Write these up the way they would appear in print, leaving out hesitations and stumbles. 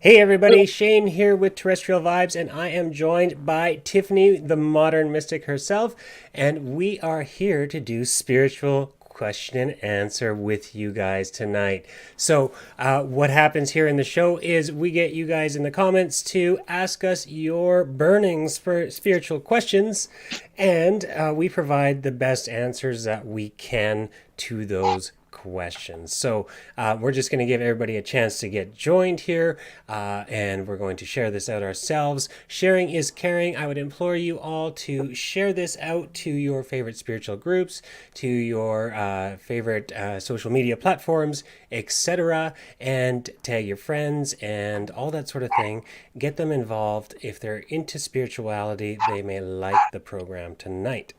Hey everybody, Shayne here with Terrestrial Vibes, and I am joined by Tiffany, the modern mystic herself, and we are here to do spiritual question and answer with you guys tonight. So, what happens here in the show is we get you guys in the comments to ask us your burning spiritual questions, and we provide the best answers that we can to those questions. So we're just going to give everybody a chance to get joined here, and we're going to share this out ourselves. Sharing is caring. I would implore you all to share this out to your favorite spiritual groups, to your favorite social media platforms, etc., and tag your friends and all that sort of thing. Get them involved. If they're into spirituality, they may like the program tonight.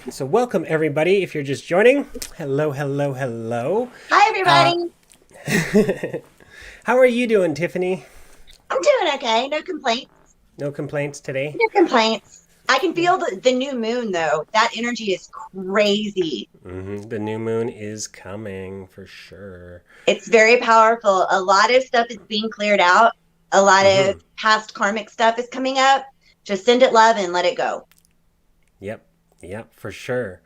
So welcome everybody. If you're just joining, hello, hello, hello. Hi, everybody. How are you doing, Tiffany? I'm doing okay. No complaints. No complaints today? No complaints. I can feel the new moon, though. That energy is crazy. The new moon is coming for sure. It's very powerful. A lot of stuff is being cleared out. A lot of past karmic stuff is coming up. Just send it love and let it go. Yep, for sure.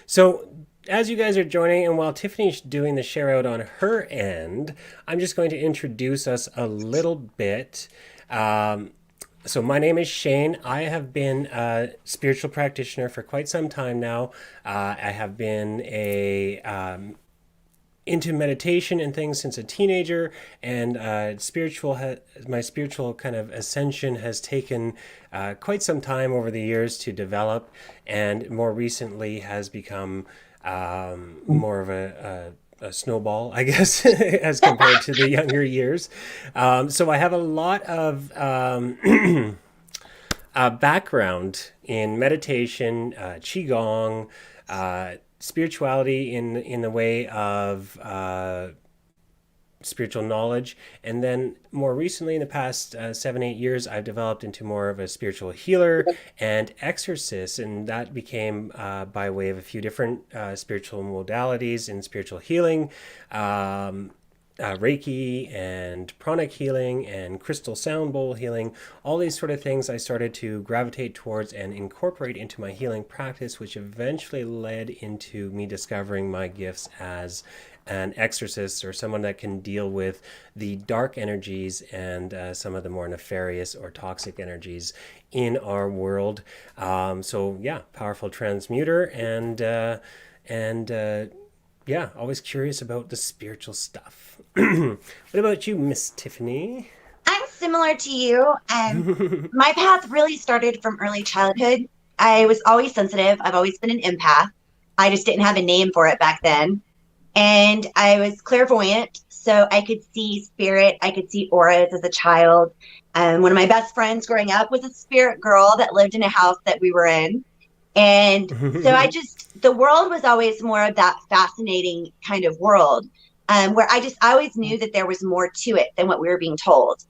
So as you guys are joining, and while Tiffany's doing the share out on her end, I'm just going to introduce us a little bit. So my name is Shayne. I have been a spiritual practitioner for quite some time now. I have been into meditation and things since a teenager, and my spiritual kind of ascension has taken quite some time over the years to develop, and more recently has become more of a snowball, I guess, as compared to the younger years. So I have a lot of background in meditation, qigong, spirituality in the way of spiritual knowledge, and then more recently in the past 7-8 years I've developed into more of a spiritual healer and exorcist, and that became by way of a few different spiritual modalities in spiritual healing, Reiki and Pranic Healing and crystal sound bowl healing. All these sort of things I started to gravitate towards and incorporate into my healing practice, which eventually led into me discovering my gifts as an exorcist, or someone that can deal with the dark energies and some of the more nefarious or toxic energies in our world. So yeah, powerful transmuter, and yeah, always curious about the spiritual stuff. What about you, Miss Tiffany? I'm similar to you. My path really started from early childhood. I was always sensitive. I've always been an empath. I just didn't have a name for it back then. And I was clairvoyant, so I could see spirit. I could see auras as a child. One of my best friends growing up was a spirit girl that lived in a house that we were in. And so the world was always more of that fascinating kind of world, where I always knew that there was more to it than what we were being told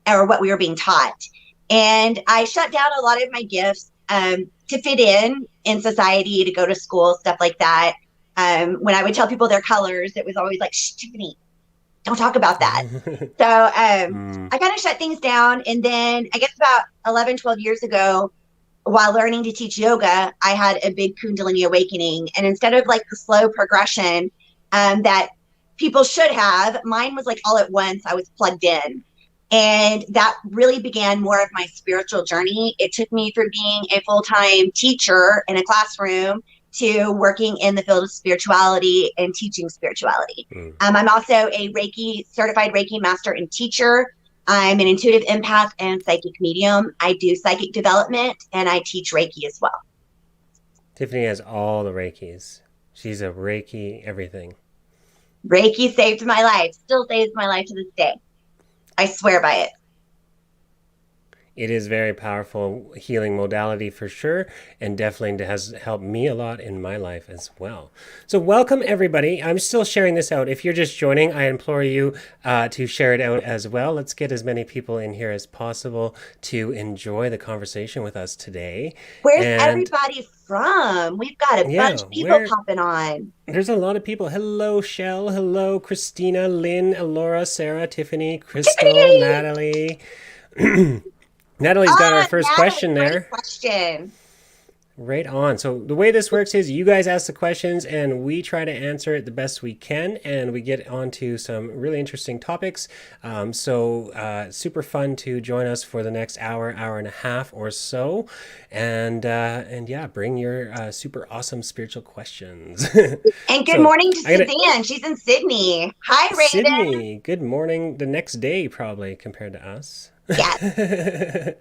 or what we were being taught. And I shut down a lot of my gifts to fit in society, to go to school, stuff like that. When I would tell people their colors, it was always like, shh, Tiffany, don't talk about that. So I kind of shut things down. And then I guess about 11, 12 years ago, while learning to teach yoga, I had a big Kundalini awakening. And instead of like the slow progression that people should have, mine was like all at once. I was plugged in. And that really began more of my spiritual journey. It took me from being a full-time teacher in a classroom to working in the field of spirituality and teaching spirituality. I'm also a certified Reiki master and teacher. I'm an intuitive empath and psychic medium. I do psychic development, and I teach Reiki as well. Tiffany has all the Reikis. She's a Reiki everything. Reiki saved my life, still saves my life to this day. I swear by it. It is very powerful healing modality for sure, and definitely has helped me a lot in my life as well. So welcome everybody. I'm still sharing this out. If you're just joining, I implore you to share it out as well. Let's get as many people in here as possible to enjoy the conversation with us today. Where's And everybody from? We've got a bunch yeah, of people popping on. there's a lot of people. Hello, Shell. Hello, Christina, Lynn, Alora, Sarah, Tiffany, Crystal, Tiffany! Natalie. Natalie's got our first Natalie, question great there. question. Right on. So the way this works is you guys ask the questions and we try to answer it the best we can, and we get onto some really interesting topics. Super fun to join us for the next hour, hour and a half or so, and yeah, bring your super awesome spiritual questions. And good So morning to I got Suzanne. She's in Sydney. Hi, Raven. Sydney. Good morning. The next day, probably compared to us. Yes.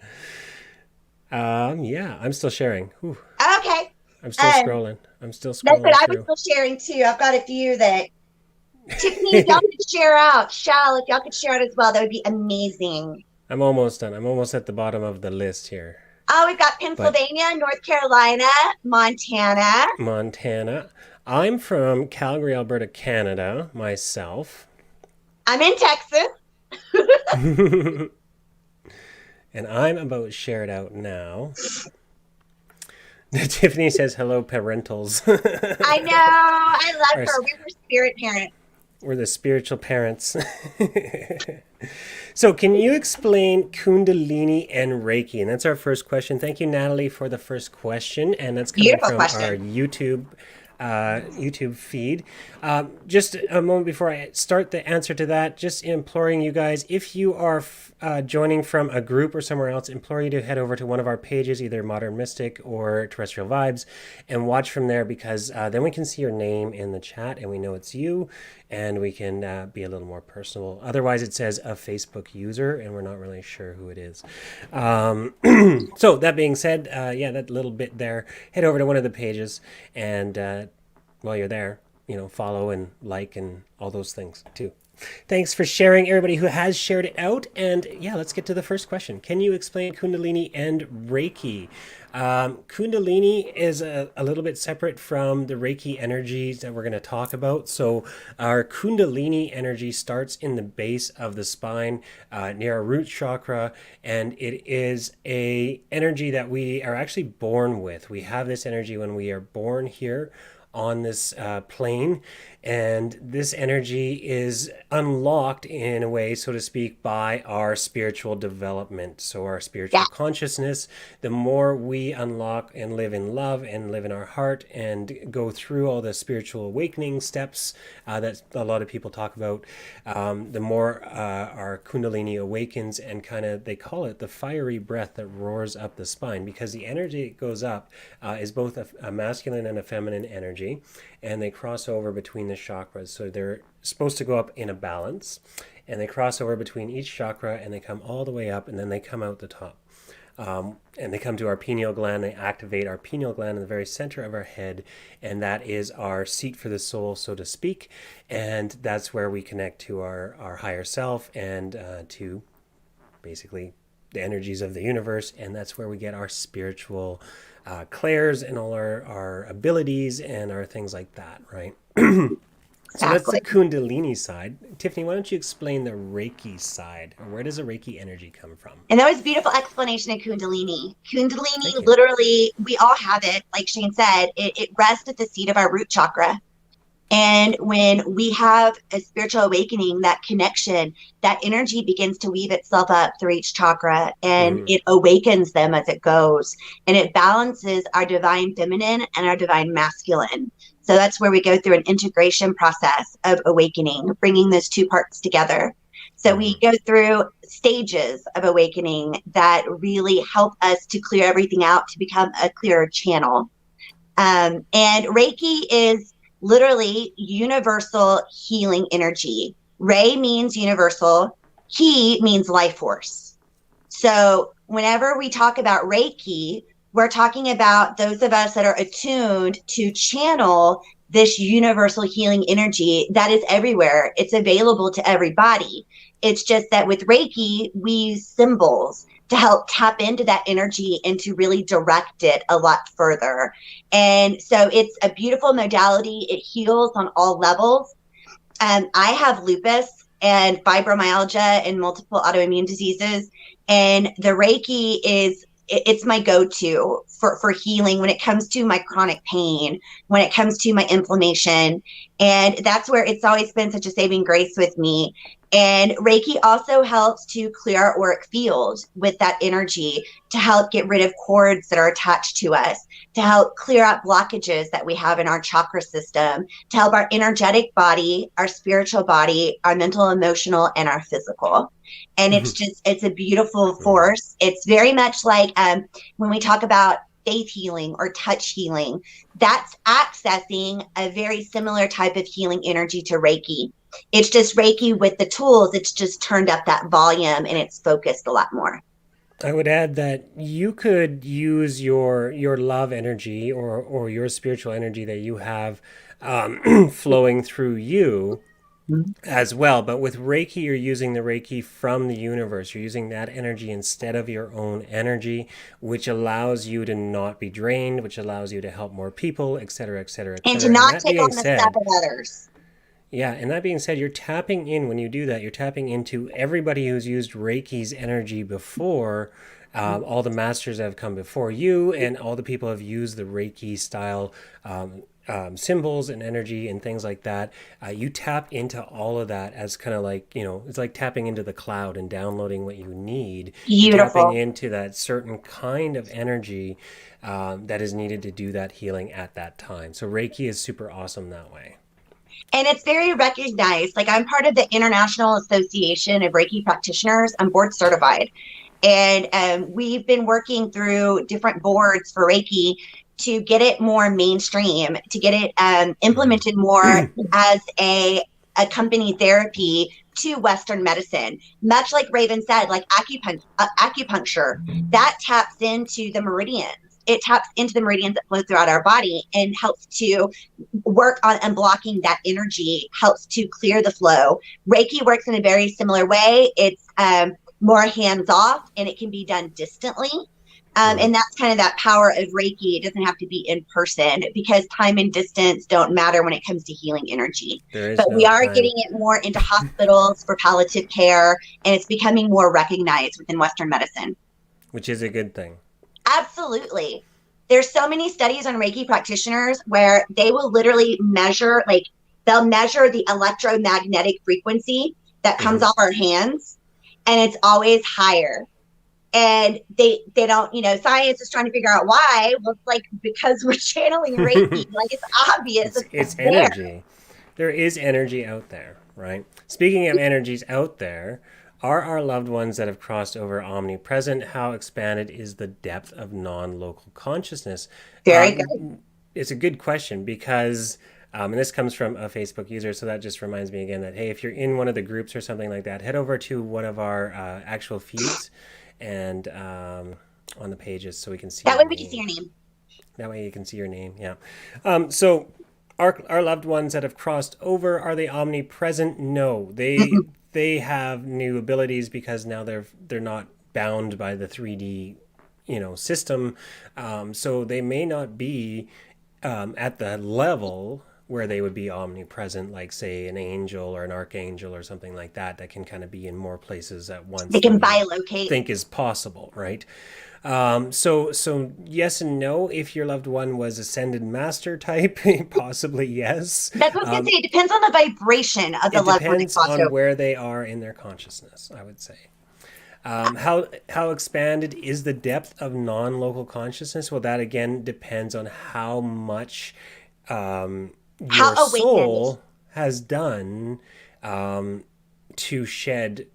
Yeah, I'm still sharing. Whew. Okay. I'm still scrolling. I'm still That's what scrolling I was through. still sharing too. I've got a few that Tiffany, if y'all could share out. Shal, if y'all could share it as well, that would be amazing. I'm almost done. I'm almost at the bottom of the list here. Oh, we've got But Pennsylvania, North Carolina, Montana. Montana. I'm from Calgary, Alberta, Canada, myself. I'm in Texas. And I'm about to share it out now. Tiffany says, hello, parentals. I know. I love Our her. We're her spirit parents. We're the spiritual parents. So can you explain Kundalini and Reiki? And that's our first question. Thank you, Natalie, for the first question. And that's coming Beautiful from question. our YouTube feed. Just a moment before I start the answer to that, just imploring you guys, if you are joining from a group or somewhere else, implore you to head over to one of our pages, either Modern Mystic or Terrestrial Vibes, and watch from there, because then we can see your name in the chat and we know it's you, and we can be a little more personal. Otherwise, it says a Facebook user, and we're not really sure who it is. So that being said, yeah, that little bit there, head over to one of the pages, and while you're there, follow and like and all those things too. Thanks for sharing, everybody who has shared it out. And yeah, let's get to the first question. Can you explain Kundalini and Reiki? Kundalini is a little bit separate from the Reiki energies that we're going to talk about. So our Kundalini energy starts in the base of the spine, near our root chakra, and it is a energy that we are actually born with. We have this energy when we are born here on this plane, and this energy is unlocked in a way, so to speak, by our spiritual development. So our spiritual consciousness, the more we unlock and live in love and live in our heart and go through all the spiritual awakening steps that a lot of people talk about, the more our Kundalini awakens, and kind of, they call it the fiery breath that roars up the spine, because the energy that goes up is both a masculine and a feminine energy, and they cross over between the chakras. So they're supposed to go up in a balance, and they cross over between each chakra, and they come all the way up, and then they come out the top. And they come to our pineal gland. They activate our pineal gland in the very center of our head, and that is our seat for the soul, so to speak. And that's where we connect to our higher self, and to basically the energies of the universe, and that's where we get our spiritual clairs and all our abilities and our things like that, right? So that's the Kundalini side. Tiffany, why don't you explain the Reiki side? Or where does the Reiki energy come from? And that was a beautiful explanation of Kundalini. Kundalini, literally, we all have it. Like Shayne said, it rests at the seat of our root chakra. And when we have a spiritual awakening, that connection, that energy begins to weave itself up through each chakra, and it awakens them as it goes. And it balances our divine feminine and our divine masculine. So that's where we go through an integration process of awakening, bringing those two parts together. So we go through stages of awakening that really help us to clear everything out, to become a clearer channel. And Reiki is literally universal healing energy. Rei means universal. He means life force. So whenever we talk about Reiki, we're talking about those of us that are attuned to channel this universal healing energy that is everywhere. It's available to everybody. It's just that with Reiki, we use symbols to help tap into that energy and to really direct it a lot further. And so it's a beautiful modality. It heals on all levels. I have lupus and fibromyalgia and multiple autoimmune diseases. And the Reiki it's my go-to for healing when it comes to my chronic pain, when it comes to my inflammation. And that's where it's always been such a saving grace with me. And Reiki also helps to clear our auric field with that energy, to help get rid of cords that are attached to us, to help clear out blockages that we have in our chakra system, to help our energetic body, our spiritual body, our mental, emotional, and our physical. And it's a beautiful force. It's very much like when we talk about faith healing or touch healing, that's accessing a very similar type of healing energy to Reiki. It's just Reiki with the tools. It's just turned up that volume and it's focused a lot more. I would add that you could use your love energy or your spiritual energy that you have flowing through you as well. But with Reiki, you're using the Reiki from the universe. You're using that energy instead of your own energy, which allows you to not be drained, which allows you to help more people, et cetera, et cetera, et And to cetera. not take on the stuff of others. Yeah, and that being said, you're tapping in, when you do that, you're tapping into everybody who's used Reiki's energy before, all the masters that have come before you, and all the people have used the Reiki style symbols and energy and things like that. You tap into all of that as kind of like, it's like tapping into the cloud and downloading what you need. You're Beautiful. tapping into that certain kind of energy that is needed to do that healing at that time. So Reiki is super awesome that way. And it's very recognized. Like, I'm part of the International Association of Reiki Practitioners. I'm board certified. And we've been working through different boards for Reiki to get it more mainstream, to get it implemented more as a accompanied therapy to Western medicine. Much like Raven said, like acupuncture, that taps into the meridians. It taps into the meridians that flow throughout our body and helps to work on unblocking that energy, helps to clear the flow. Reiki works in a very similar way. It's more hands off and it can be done distantly. And that's kind of that power of Reiki. It doesn't have to be in person because time and distance don't matter when it comes to healing energy. But we are getting it more into hospitals for palliative care, and it's becoming more recognized within Western medicine. Which is a good thing. Absolutely. There's so many studies on Reiki practitioners where they will literally measure, like they'll measure the electromagnetic frequency that comes off our hands, and it's always higher. And they don't, science is trying to figure out why. Well, it's like, because we're channeling Reiki, like it's obvious. It's energy. There is energy out there, right? Speaking of energies out there, are our loved ones that have crossed over omnipresent? How expanded is the depth of non-local consciousness? Very good. It's a good question because, and this comes from a Facebook user, so that just reminds me again that, hey, if you're in one of the groups or something like that, head over to one of our actual feeds and on the pages so we can see. That way we can see your name. That way you can see your name, yeah. So our loved ones that have crossed over, are they omnipresent? No, they have new abilities because now they're not bound by the 3D system, so they may not be at the level where they would be omnipresent, like say an angel or an archangel or something like that can kind of be in more places at once. They can bilocate. Think is possible, right? So yes and no. If your loved one was ascended master type, possibly yes. That's what I was going to say. It depends on the vibration of the loved one. It depends on where they are in their consciousness, I would say. How expanded is the depth of non-local consciousness? Well, that again depends on how much your soul has done to shed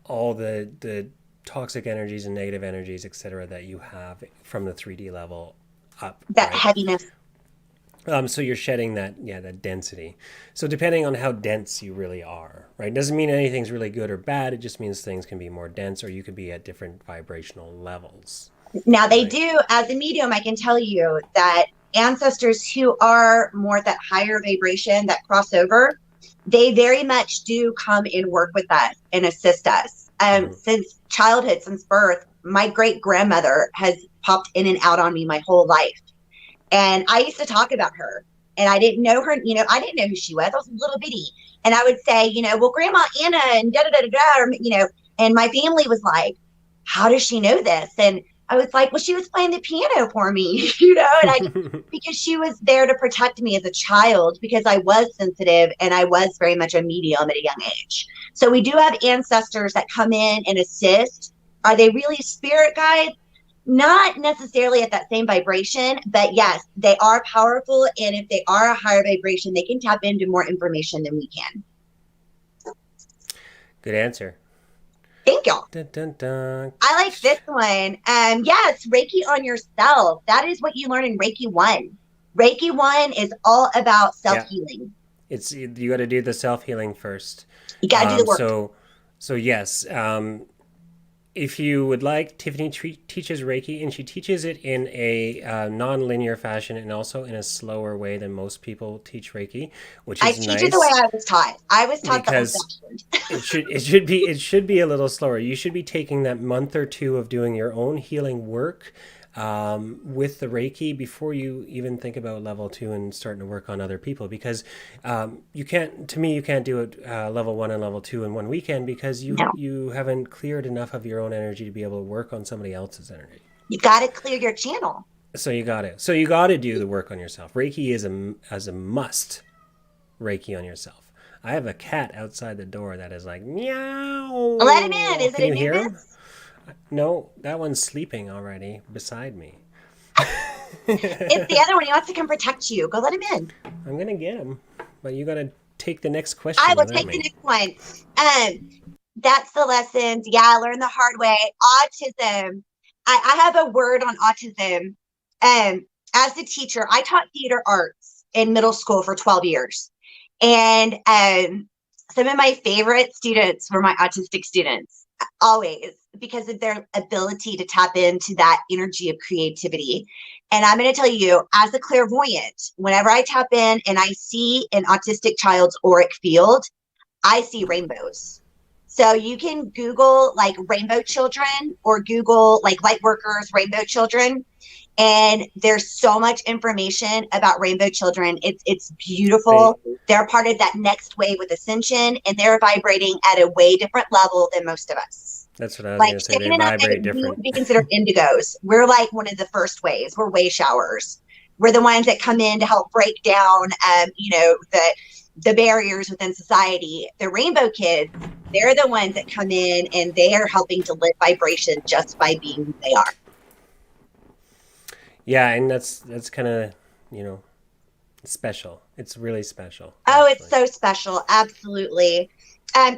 all the toxic energies and negative energies, etc., that you have from the 3D level up. That heaviness. So you're shedding that density. So depending on how dense you really are, right? Doesn't mean anything's really good or bad. It just means things can be more dense, or you could be at different vibrational levels. Now they do, as a medium, I can tell you that ancestors who are more that higher vibration, that crossover, they very much do come and work with us and assist us. Since childhood, since birth, my great grandmother has popped in and out on me my whole life. And I used to talk about her, and I didn't know her, I didn't know who she was. I was a little bitty. And I would say, well, Grandma Anna and da da da da da, and my family was like, how does she know this? And I was like, well, she was playing the piano for me, because she was there to protect me as a child, because I was sensitive and I was very much a medium at a young age. So we do have ancestors that come in and assist. Are they really spirit guides? Not necessarily at that same vibration, but yes, they are powerful. And if they are a higher vibration, they can tap into more information than we can. Good answer. Thank y'all. Dun, dun, dun. I like this one. Yes, Reiki on yourself. That is what you learn in Reiki 1. Reiki 1 is all about self-healing. Yeah. You got to do the self-healing first. You got to do the work. So yes, if you would like, Tiffany teaches Reiki, and she teaches it in a non-linear fashion and also in a slower way than most people teach Reiki, which is nice. I teach it the way I was taught. I was taught because it should be a little slower. You should be taking that month or two of doing your own healing work with the Reiki before you even think about level 2 and starting to work on other people, because you can't do it level 1 and level 2 in one weekend, because you haven't cleared enough of your own energy to be able to work on somebody else's energy. You got to clear your channel. So you got to do the work on yourself. Reiki is a must. Reiki on yourself. I have a cat outside the door that is like, meow. Let him in. Is it a hear him? No, that one's sleeping already beside me. It's the other one. He wants to come protect you. Go let him in. I'm going to get him. But you got to take the next question. I will take the next one. That's the lessons. Yeah, I learned the hard way. Autism. I have a word on autism. As a teacher, I taught theater arts in middle school for 12 years. And some of my favorite students were my autistic students, always, because of their ability to tap into that energy of creativity. And I'm going to tell you, as a clairvoyant, whenever I tap in and I see an autistic child's auric field, I see rainbows. So you can Google like rainbow children, or Google like light workers, rainbow children. And there's so much information about rainbow children. It's beautiful. They're part of that next wave with Ascension, and they're vibrating at a way different level than most of us. That's what I was going to say. They vibrate different. We would be considered indigos. We're like one of the first waves. We're way showers. We're the ones that come in to help break down, the barriers within society. The rainbow kids, they're the ones that come in and they are helping to lift vibration just by being who they are. Yeah, and that's kind of, special. It's really special. Oh, actually. It's so special. Absolutely.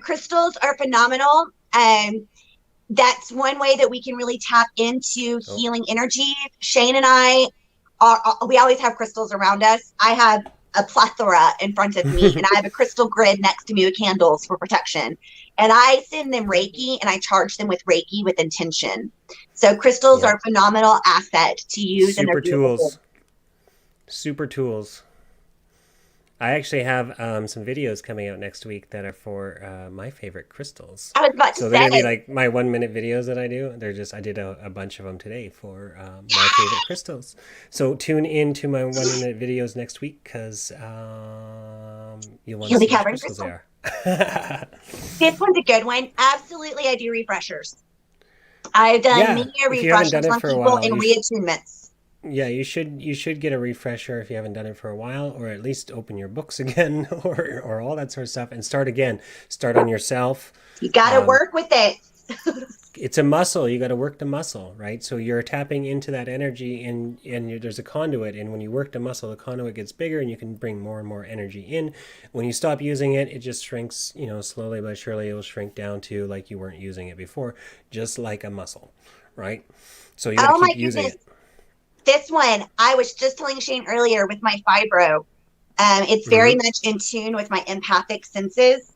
Crystals are phenomenal. That's one way that we can really tap into healing energy. Shayne and I we always have crystals around us. I have a plethora in front of me, and I have a crystal grid next to me with candles for protection. And I send them Reiki, and I charge them with Reiki with intention. So crystals are a phenomenal asset to use. Super tools. Super tools. I actually have some videos coming out next week that are for my favorite crystals. I was about to say. So they're going to be like my 1-minute videos that I do. I did a bunch of them today for my favorite crystals. So tune in to my 1-minute videos next week, because you'll want to see what crystals they are. This one's a good one. Absolutely, I do refreshers. I've done many refreshers on people and reattunements. Yeah, you should get a refresher if you haven't done it for a while, or at least open your books again, or all that sort of stuff, and start again. Start on yourself. You got to work with it. It's a muscle. You got to work the muscle, right? So you're tapping into that energy, and there's a conduit, and when you work the muscle, the conduit gets bigger, and you can bring more and more energy in. When you stop using it, it just shrinks. Slowly but surely, it will shrink down to like you weren't using it before, just like a muscle, right? So you got to keep using it. This one, I was just telling Shayne earlier with my fibro. It's very much in tune with my empathic senses.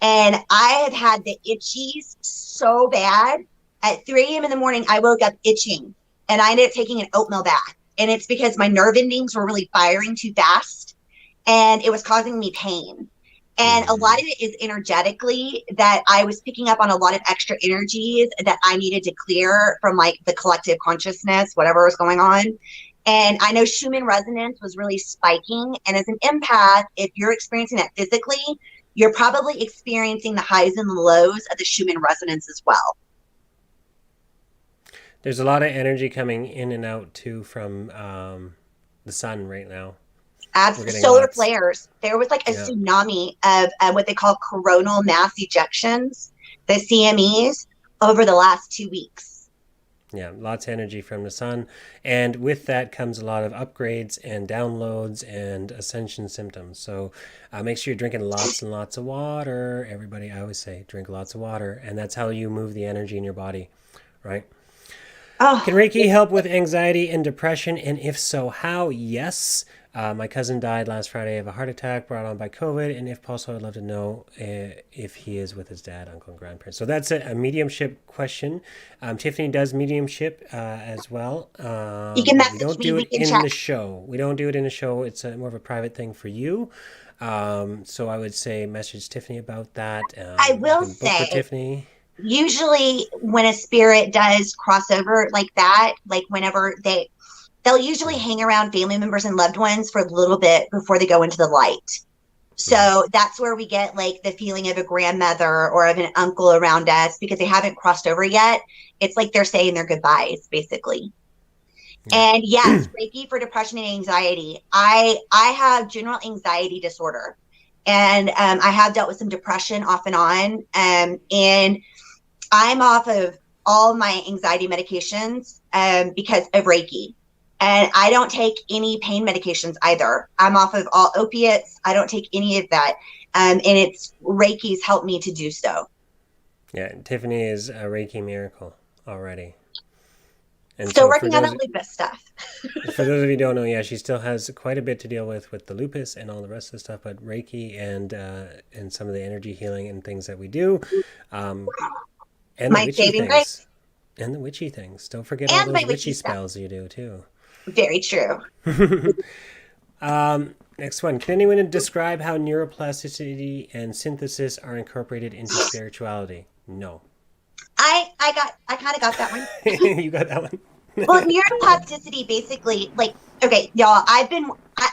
And I have had the itchies so bad. At 3 a.m. in the morning, I woke up itching. And I ended up taking an oatmeal bath. And it's because my nerve endings were really firing too fast. And it was causing me pain. And a lot of it is energetically, that I was picking up on a lot of extra energies that I needed to clear from like the collective consciousness, whatever was going on. And I know Schumann resonance was really spiking. And as an empath, if you're experiencing that physically, you're probably experiencing the highs and the lows of the Schumann resonance as well. There's a lot of energy coming in and out too from the sun right now. Solar flares. There was like a tsunami of what they call coronal mass ejections, the CMEs, over the last 2 weeks. Yeah, lots of energy from the sun. And with that comes a lot of upgrades and downloads and ascension symptoms. So make sure you're drinking lots and lots of water. Everybody, I always say, drink lots of water. And that's how you move the energy in your body, right? Oh. Can Reiki help with anxiety and depression? And if so, how? Yes. My cousin died last Friday of a heart attack brought on by COVID. And if possible, I'd love to know if he is with his dad, uncle, and grandparents. So that's a mediumship question. Tiffany does mediumship as well. You can message we don't do it in the show. We don't do it in the show. It's more of a private thing for you. So I would say message Tiffany about that. I will say, Tiffany. Usually when a spirit does cross over like that, like whenever they'll usually hang around family members and loved ones for a little bit before they go into the light. So that's where we get like the feeling of a grandmother or of an uncle around us, because they haven't crossed over yet. It's like they're saying their goodbyes, basically. Yeah. And yes, Reiki for depression and anxiety. I have general anxiety disorder, and I have dealt with some depression off and on. And I'm off of all my anxiety medications because of Reiki. And I don't take any pain medications either. I'm off of all opiates. I don't take any of that. And it's Reiki's helped me to do so. Yeah, Tiffany is a Reiki miracle already. And still working on that lupus stuff. For those of you who don't know, yeah, she still has quite a bit to deal with the lupus and all the rest of the stuff. But Reiki and some of the energy healing and things that we do, and my saving grace, and the witchy things. Don't forget all those witchy spells you do too. Very true. Next one. Can anyone describe how neuroplasticity and synthesis are incorporated into spirituality? No. I kind of got that one. You got that one? Well, neuroplasticity basically, like, okay, y'all, I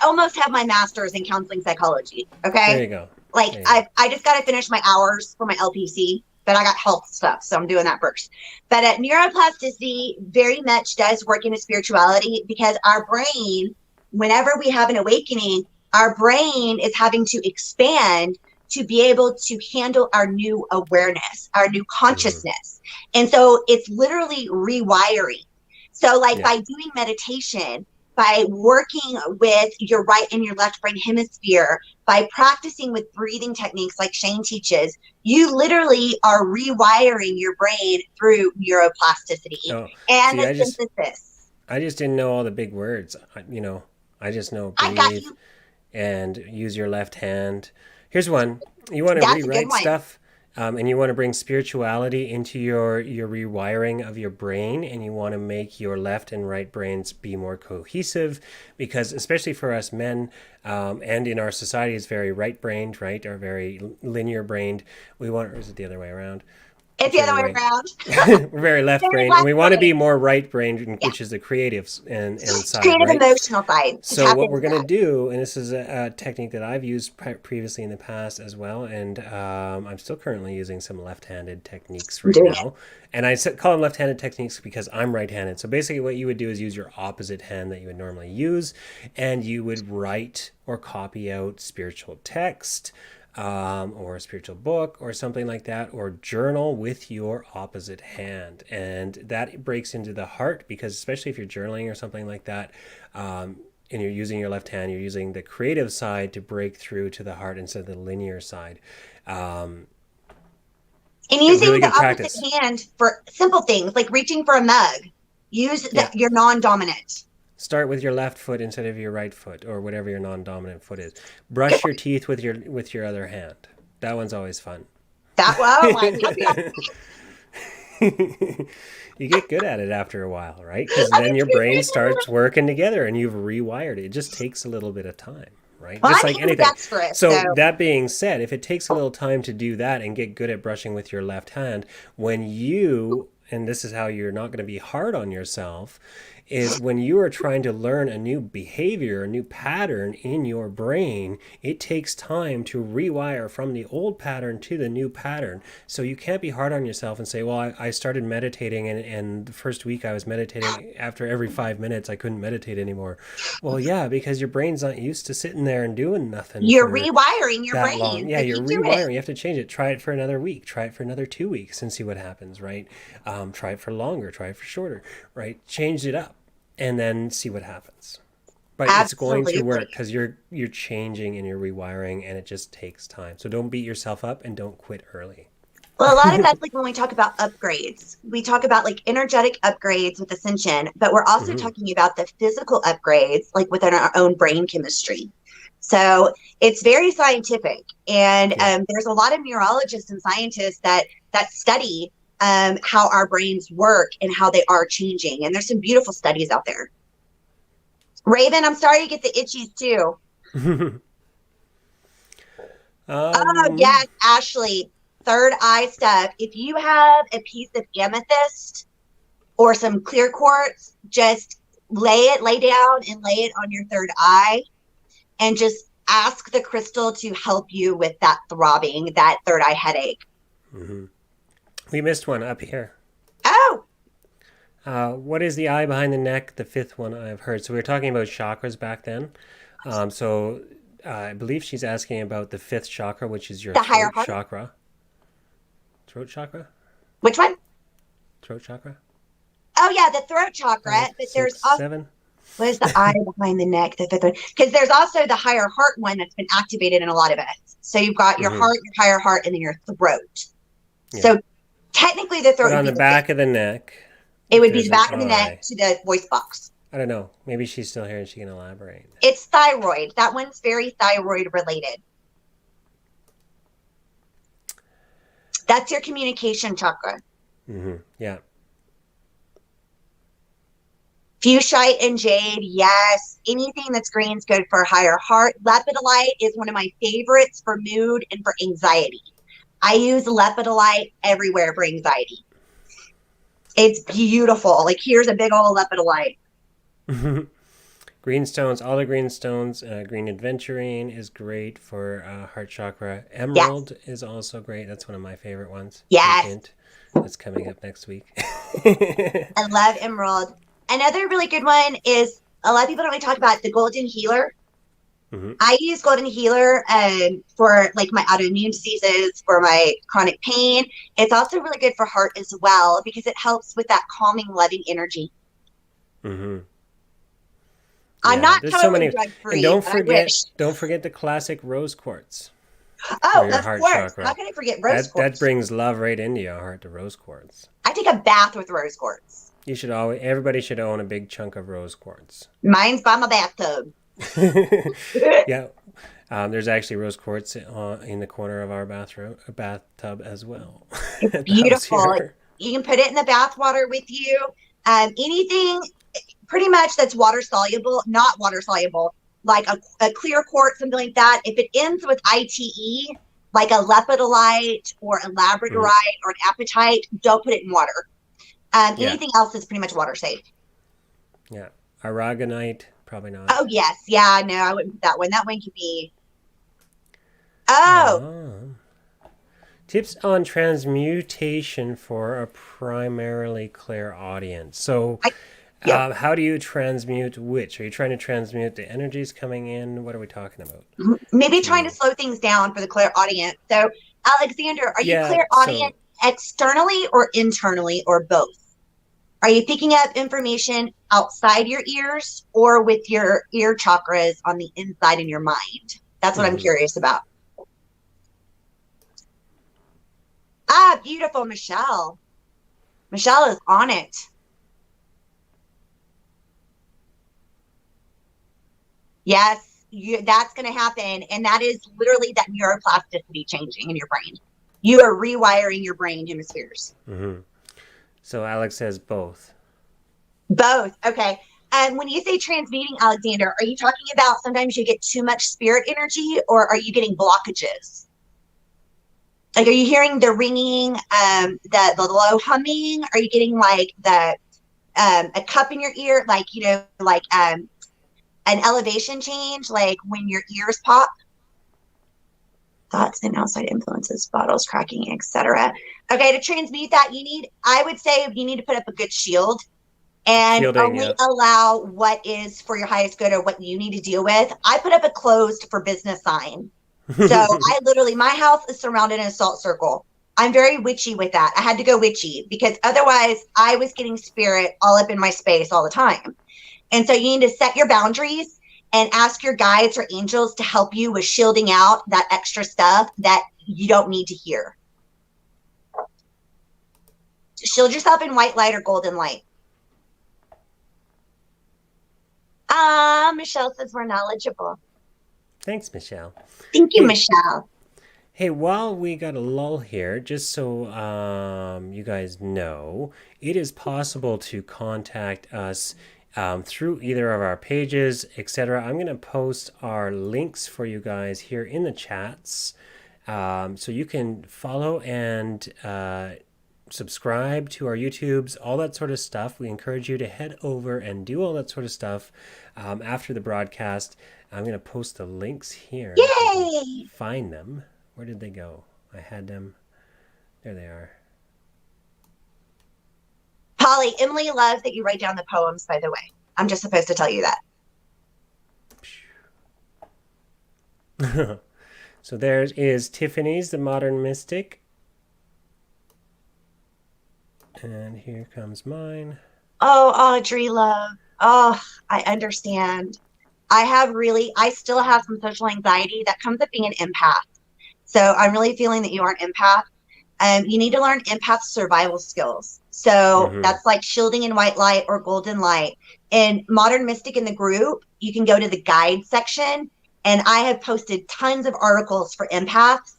almost have my master's in counseling psychology. Okay. There you go. Like, I just got to finish my hours for my LPC, but I got health stuff, so I'm doing that first. But neuroplasticity very much does work into spirituality, because our brain, whenever we have an awakening, our brain is having to expand to be able to handle our new awareness, our new consciousness. And so it's literally rewiring. So like by doing meditation, by working with your right and your left brain hemisphere, by practicing with breathing techniques like Shayne teaches, you literally are rewiring your brain through neuroplasticity and the synthesis. I just didn't know all the big words. I just know breathe and use your left hand. Here's one. You want to rewrite stuff, and you want to bring spirituality into your rewiring of your brain, and you want to make your left and right brains be more cohesive, because especially for us men, and in our society, it's very right-brained, right, or very linear-brained. Or is it the other way around? It's the other way around. We're very left-brained, and we want to be more right-brained, which is the creative and side, creative, right? Emotional side. So what we're going to do, and this is a technique that I've used previously in the past as well, and I'm still currently using some left-handed techniques right now. And I call them left-handed techniques because I'm right-handed. So basically what you would do is use your opposite hand that you would normally use, and you would write or copy out spiritual text, or a spiritual book or something like that, or journal with your opposite hand. And that breaks into the heart, because especially if you're journaling or something like that, and you're using your left hand, you're using the creative side to break through to the heart instead of the linear side. And using really the opposite hand for simple things like reaching for a mug, use your non-dominant. Start with your left foot instead of your right foot, or whatever your non-dominant foot is. Brush your teeth with your other hand. That one's always fun. You get good at it after a while, right? Because then your brain starts working together and you've rewired it. It just takes a little bit of time, right? Well, Just I'm like anything. ambidextrous, So so that being said, if it takes a little time to do that and get good at brushing with your left hand, when you, and this is how you're not going to be hard on yourself, is when you are trying to learn a new behavior, a new pattern in your brain, it takes time to rewire from the old pattern to the new pattern. So you can't be hard on yourself and say, well, I started meditating and the first week I was meditating, after every 5 minutes I couldn't meditate anymore. Well, yeah, because your brain's not used to sitting there and doing nothing you're for rewiring your that long. brain. Yeah, So you're keep doing it. rewiring. You have to change it. Try it for another week. Try it for another 2 weeks and see what happens, right? Try it for longer. Try it for shorter, right? Change it up and then see what happens. But it's going to Absolutely. work because you're changing and you're rewiring, and it just takes time. So don't beat yourself up and don't quit early. Well, a lot of that's like when we talk about upgrades, we talk about like energetic upgrades with Ascension, but we're also Mm-hmm. talking about the physical upgrades, like within our own brain chemistry. So it's very scientific, and Yeah. there's a lot of neurologists and scientists that study how our brains work and how they are changing. And there's some beautiful studies out there. Raven, I'm sorry you get the itchies too. Oh um, yes, Ashley, third eye stuff. If you have a piece of amethyst or some clear quartz, just lay down and lay it on your third eye and just ask the crystal to help you with that throbbing, that third eye headache. mm-hmm. We missed one up here. Oh, What is the eye behind the neck? The fifth one I've heard. So we were talking about chakras back then. So I believe she's asking about the fifth chakra, which is your the higher throat heart. chakra. Throat chakra? Which one? Throat chakra? Oh yeah, the throat chakra. 5, But there's 6, also 7. what is the eye behind the neck? The fifth one, because there's also the higher heart one that's been activated in a lot of us. So you've got your Mm-hmm. heart, your higher heart, and then your throat. Yeah. So technically, the throat But would on be the the fifth. back of the neck, It if would be there's the an back of the neck eye, to the voice box. I don't know. Maybe she's still here and she can elaborate. It's thyroid. That one's very thyroid related. That's your communication chakra. Mm-hmm. Yeah. Fuchsite and jade, yes. Anything that's green is good for higher heart. Lepidolite is one of my favorites for mood and for anxiety. I use lepidolite everywhere for anxiety. It's beautiful. Like here's a big old lepidolite. Green stones, all the green stones. Green aventurine is great for heart chakra. Yes. Emerald is also great. That's one of my favorite ones. Yes. Hint. That's coming up next week. I love emerald. Another really good one is a lot of people don't really talk about the golden healer. Mm-hmm. I use golden healer for like my autoimmune diseases, for my chronic pain. It's also really good for heart as well because it helps with that calming, loving energy. Mm-hmm. I'm Yeah, not there's totally so many. drug free. And don't I wish. forget the classic rose quartz Oh, for your of heart course. chakra. How can I forget rose That quartz? brings love right into your heart, the rose quartz. I take a bath with rose quartz. Everybody should own a big chunk of rose quartz. Mine's by my bathtub. Yeah. There's actually rose quartz in the corner of our bathtub as well. It's beautiful. You can put it in the bath water with you. Anything pretty much that's water soluble, not water soluble, like a clear quartz, something like that. If it ends with ITE, like a lepidolite or a labradorite or an apatite, don't put it in water. Anything else is pretty much water safe. Yeah. Aragonite, probably not. Oh, yes. Yeah, no, I wouldn't put that one. That one could be. Oh. Tips on transmutation for a primarily clear audience. So, how do you transmute which? Are you trying to transmute the energies coming in? What are we talking about? Maybe trying to slow things down for the clear audience. So, Alexander, are you clear audience externally or internally or both? Are you picking up information outside your ears or with your ear chakras on the inside in your mind? That's what I'm curious about. Ah, beautiful, Michelle. Michelle is on it. Yes, that's going to happen. And that is literally that neuroplasticity changing in your brain. You are rewiring your brain hemispheres. Mm-hmm. So Alex says both. Both. Okay. when you say transmuting, Alexander, are you talking about sometimes you get too much spirit energy, or are you getting blockages? Like, are you hearing the ringing, the low humming? Are you getting like the a cup in your ear, like, you know, like an elevation change, like when your ears pop? Thoughts and outside influences, bottles cracking, etc. Okay, to transmute that, I would say you need to put up a good shield and Shielding, only yeah. allow what is for your highest good or what you need to deal with. I put up a closed for business sign. So I literally, my house is surrounded in a salt circle. I'm very witchy with that. I had to go witchy because otherwise I was getting spirit all up in my space all the time. And so you need to set your boundaries and ask your guides or angels to help you with shielding out that extra stuff that you don't need to hear. Shield yourself in white light or golden light. Michelle says we're knowledgeable. Thanks, Michelle. Thank you, Michelle. Hey, while we got a lull here, just so you guys know, it is possible to contact us through either of our pages, etc. I'm going to post our links for you guys here in the chats, so you can follow and subscribe to our YouTubes, all that sort of stuff. We encourage you to head over and do all that sort of stuff after the broadcast. I'm going to post the links here. Yay! Find them. Where did they go? I had them. There they are. Polly, Emily loves that you write down the poems, by the way. I'm just supposed to tell you that. So there is Tiffany's The Modern Mystic. And here comes mine. Oh, Audrey, love. Oh, I understand. I still have some social anxiety that comes with being an empath. So I'm really feeling that you are an empath. You need to learn empath survival skills. So that's like shielding in white light or golden light. In Modern Mystic in the group, you can go to the guide section, and I have posted tons of articles for empaths.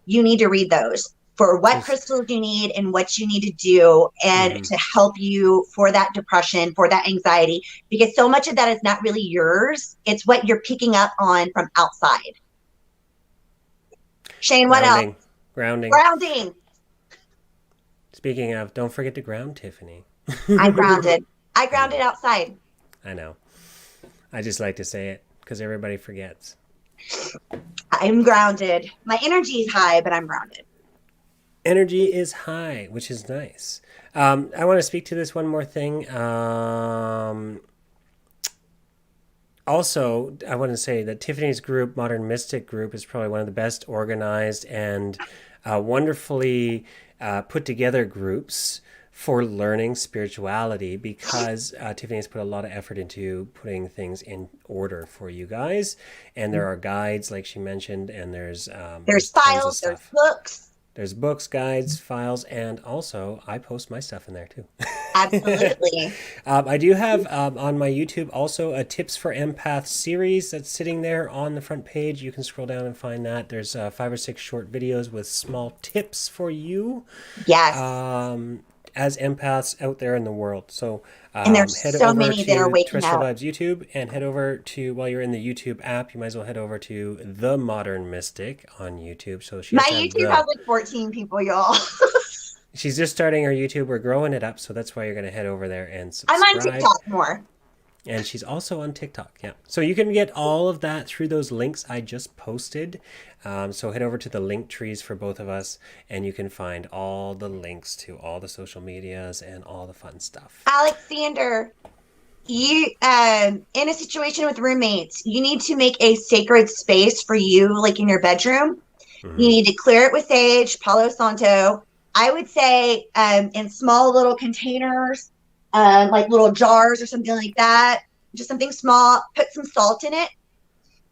You need to read those for what crystals you need and what you need to do and to help you for that depression, for that anxiety, because so much of that is not really yours. It's what you're picking up on from outside. Shayne, what else? Grounding. Speaking of, don't forget to ground, Tiffany. I'm grounded. I grounded outside. I know. I just like to say it because everybody forgets. I'm grounded. My energy is high, but I'm grounded. Energy is high, which is nice. I want to speak to this one more thing. Also, I want to say that Tiffany's group, Modern Mystic group, is probably one of the best organized and wonderfully put together groups for learning spirituality, because Tiffany has put a lot of effort into putting things in order for you guys. And there are guides, like she mentioned, and there's files, there's books. There's books, guides, files, and also I post my stuff in there too. Absolutely. I do have on my YouTube also a Tips for Empaths series that's sitting there on the front page. You can scroll down and find that. There's 5 or 6 short videos with small tips for you. Yes. As empaths out there in the world. So and there's head so over many to that are waking Terrestrial up. Vibes YouTube, and head over to, while you're in the YouTube app, you might as well head over to The Modern Mystic on YouTube. So my YouTube has like 14 people, y'all. She's just starting her YouTube. We're growing it up, so that's why you're going to head over there and subscribe. I'm on TikTok more. And she's also on TikTok, yeah. So you can get all of that through those links I just posted. So head over to the link trees for both of us, and you can find all the links to all the social medias and all the fun stuff. Alexander, you in a situation with roommates, you need to make a sacred space for you, like in your bedroom. You need to clear it with sage, Palo Santo. I would say in small little containers, like little jars or something like that, just something small. Put some salt in it,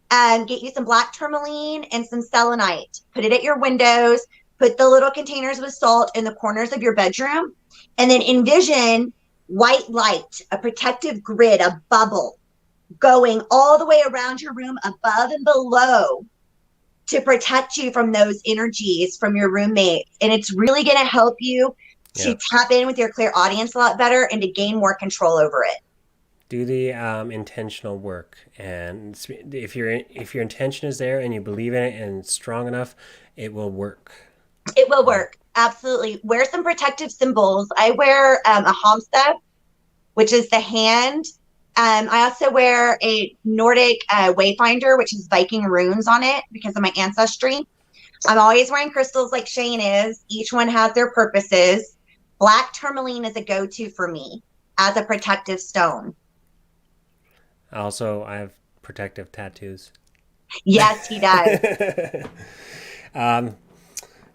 and get you some black tourmaline and some selenite. Put it at your windows. Put the little containers with salt in the corners of your bedroom, and then envision white light, a protective grid, a bubble going all the way around your room, above and below, to protect you from those energies from your roommates. And it's really going to help you to tap in with your clear audience a lot better and to gain more control over it. Do the intentional work, and if your intention is there and you believe in it and it's strong enough, it will work. It will work. Absolutely. Wear some protective symbols. I wear a hamsa, which is the hand. I also wear a Nordic wayfinder, which is Viking runes on it because of my ancestry. I'm always wearing crystals like Shayne is. Each one has their purposes. Black tourmaline is a go-to for me as a protective stone. Also, I have protective tattoos. Yes, he does.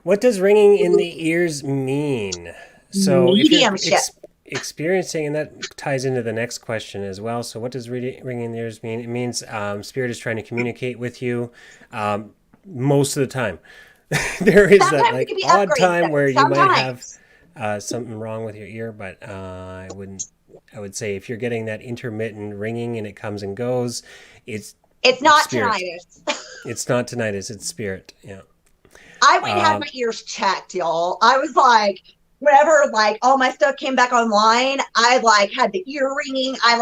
What does ringing in the ears mean? So, if you're Mediumship. experiencing, and that ties into the next question as well. So, what does ringing in the ears mean? It means spirit is trying to communicate with you most of the time. There is Sometimes that it like can be odd upgrades, time though. where you might have Sometimes. something wrong with your ear, but I wouldn't. I would say if you're getting that intermittent ringing and it comes and goes, it's It's not spirit. tinnitus. It's not tinnitus. It's spirit. Yeah. I went and had my ears checked, y'all. I was like, whenever like all my stuff came back online, I like had the ear ringing. I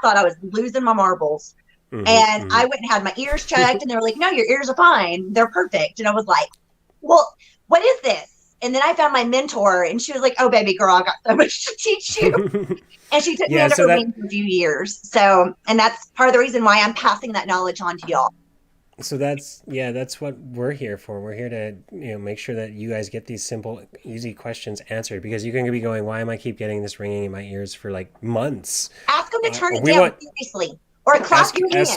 thought I was losing my marbles. And I went and had my ears checked, and they were like, "No, your ears are fine. They're perfect." And I was like, "Well, what is this?" And then I found my mentor, and she was like, "Oh, baby girl, I got so much to teach you." And she took me under her wing for a few years. So, and that's part of the reason why I'm passing that knowledge on to y'all. So that's what we're here for. We're here to make sure that you guys get these simple, easy questions answered, because you can be going, "Why am I keep getting this ringing in my ears for like months?" Ask them to turn it down seriously, or clap your hand.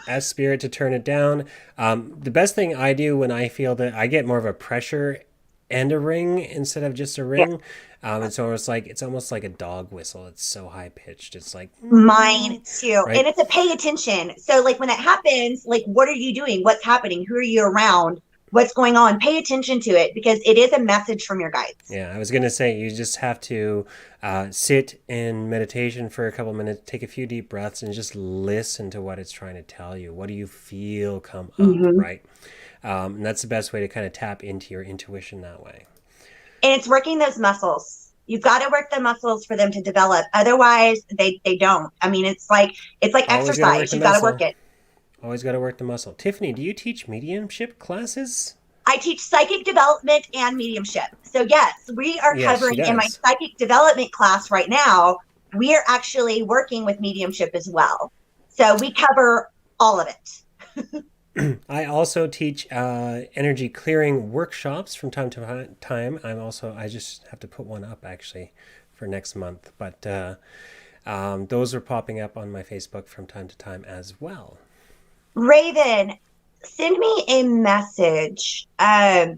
Ask spirit to turn it down. The best thing I do when I feel that I get more of a pressure and a ring instead of just a ring. It's almost like a dog whistle. It's so high pitched. It's like mine too, right? And it's a pay attention. So like when that happens, like what are you doing? What's happening? Who are you around? What's going on? Pay attention to it because it is a message from your guides. Yeah, I was gonna say you just have to sit in meditation for a couple minutes, take a few deep breaths, and just listen to what it's trying to tell you. What do you feel come up, right? And that's the best way to kind of tap into your intuition that way. And it's working those muscles. You've got to work the muscles for them to develop. Otherwise, they don't. I mean, it's like exercise. You've got to work it. Always got to work the muscle. Tiffany, do you teach mediumship classes? I teach psychic development and mediumship. So yes, we are covering in my psychic development class right now. We are actually working with mediumship as well. So we cover all of it. I also teach energy clearing workshops from time to time. I just have to put one up actually for next month. But those are popping up on my Facebook from time to time as well. Raven, send me a message. I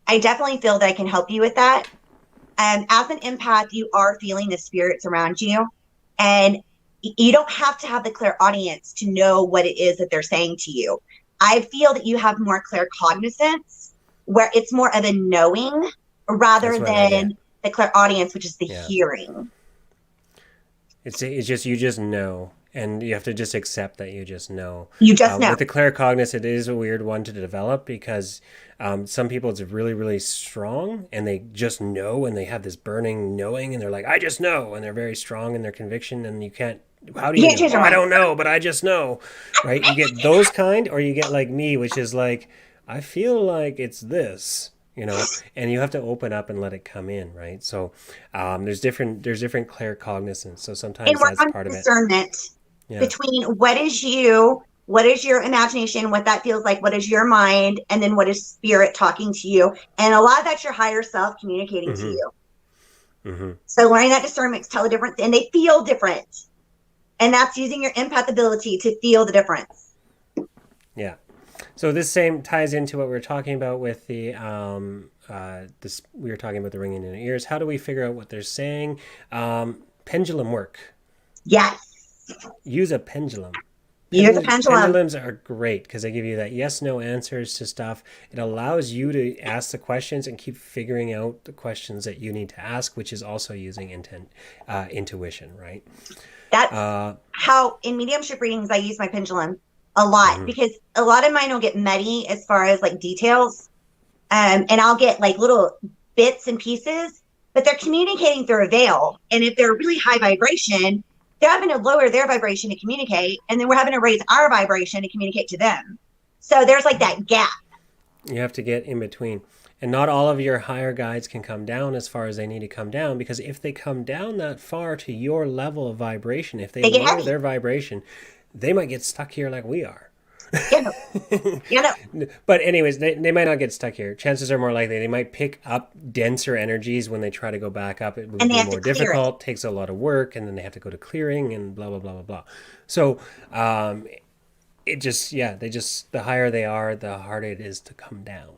definitely feel that I can help you with that. As an empath, you are feeling the spirits around you, and you don't have to have the clairaudience to know what it is that they're saying to you. I feel that you have more claircognizance, where it's more of a knowing rather than the clairaudience, which is the hearing. It's just you just know. And you have to just accept that you just know. You just know. With the claircognizance, it is a weird one to develop because some people it's really, really strong and they just know and they have this burning knowing and they're like, I just know. And they're very strong in their conviction and you can't, how do you know? Oh, I don't know, but I just know, right? You get those kind or you get like me, which is like, I feel like it's this. And you have to open up and let it come in, right? So there's different claircognizance. So sometimes that's part of it. Discernment. Yeah. Between what is you, what is your imagination, what that feels like, what is your mind, and then what is spirit talking to you. And a lot of that's your higher self communicating to you. So learning that discernment to tell the difference, and they feel different. And that's using your empath ability to feel the difference. Yeah. So this same ties into what we were talking about with the we were talking about the ringing in the ears. How do we figure out what they're saying? Pendulum work. Yes. Use a pendulum. Pendulums are great because they give you that yes/no answers to stuff. It allows you to ask the questions and keep figuring out the questions that you need to ask, which is also using intuition, right? That's how in mediumship readings I use my pendulum a lot because a lot of mine will get muddy as far as like details, and I'll get like little bits and pieces, but they're communicating through a veil, and if they're really high vibration, they're having to lower their vibration to communicate, and then we're having to raise our vibration to communicate to them. So there's like that gap. You have to get in between. And not all of your higher guides can come down as far as they need to come down, because if they come down that far to your level of vibration, if they They get lower heavy. their vibration, they might get stuck here like we are. You know. But anyways, they might not get stuck here. Chances are more likely they might pick up denser energies when they try to go back up. It will And they be have to more clear difficult, takes a lot of work, and then they have to go to clearing and blah, blah, blah, blah, blah. So it just, yeah, the higher they are, the harder it is to come down.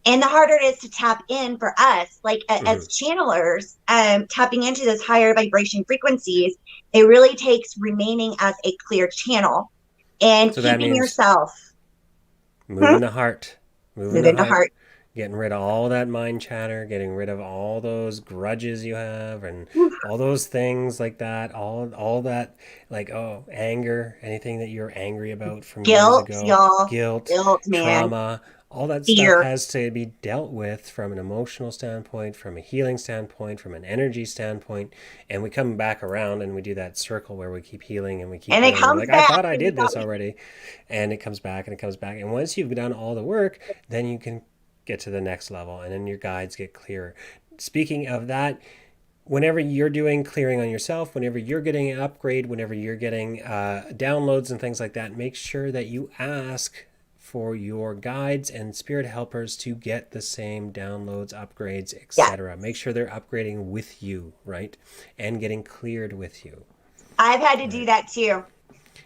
And the harder it is to tap in for us, like as channelers, tapping into those higher vibration frequencies, it really takes remaining as a clear channel and So that keeping means yourself moving the heart, moving the heart. getting rid of all that mind chatter, getting rid of all those grudges you have, and all those things like that, all that, like, anger, anything that you're angry about from Guilt, years ago, y'all. guilt, Man. trauma, all that Fear. stuff has to be dealt with from an emotional standpoint, from a healing standpoint, from an energy standpoint. And we come back around and we do that circle where we keep healing and we keep And it healing. comes Like, back. I thought I did this already. And it comes back and it comes back. And once you've done all the work, then you can get to the next level, and then your guides get clearer. Speaking of that, whenever you're doing clearing on yourself, whenever you're getting an upgrade, whenever you're getting downloads and things like that, make sure that you ask for your guides and spirit helpers to get the same downloads, upgrades, etc. Make sure they're upgrading with you, right? And getting cleared with you. I've had to do that too.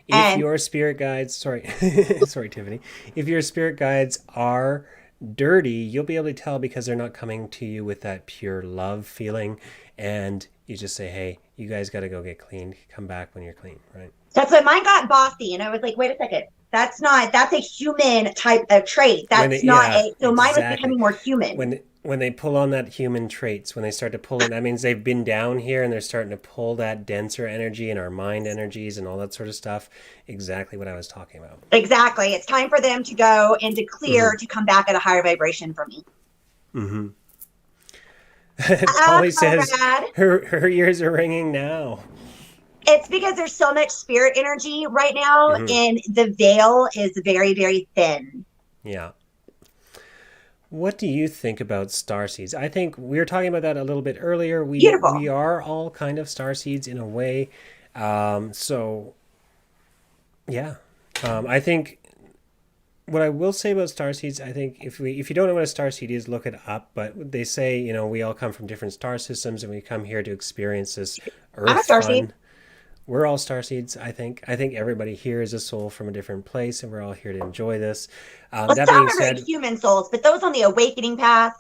If your spirit guides, sorry, Tiffany, if your spirit guides are dirty, you'll be able to tell because they're not coming to you with that pure love feeling, and you just say, hey, you guys got to go get cleaned, come back when you're clean, right? That's when mine got bossy, and I was like, wait a second, that's a human type of trait. So exactly. Mine was becoming more human. When they pull on that human traits, when they start to pull in, that means they've been down here and they're starting to pull that denser energy and our mind energies and all that sort of stuff. Exactly what I was talking about. Exactly. It's time for them to go and to clear to come back at a higher vibration for me. Mm-hmm. Polly says her ears are ringing now. It's because there's so much spirit energy right now, and the veil is very, very thin. Yeah. What do you think about starseeds? I think we were talking about that a little bit earlier. We are all kind of starseeds in a way. So, yeah. I think what I will say about starseeds, I think if you don't know what a starseed is, look it up. But they say, we all come from different star systems and we come here to experience this Earth fun. We're all starseeds, I think. I think everybody here is a soul from a different place, and we're all here to enjoy this. That being said, human souls, but those on the awakening path.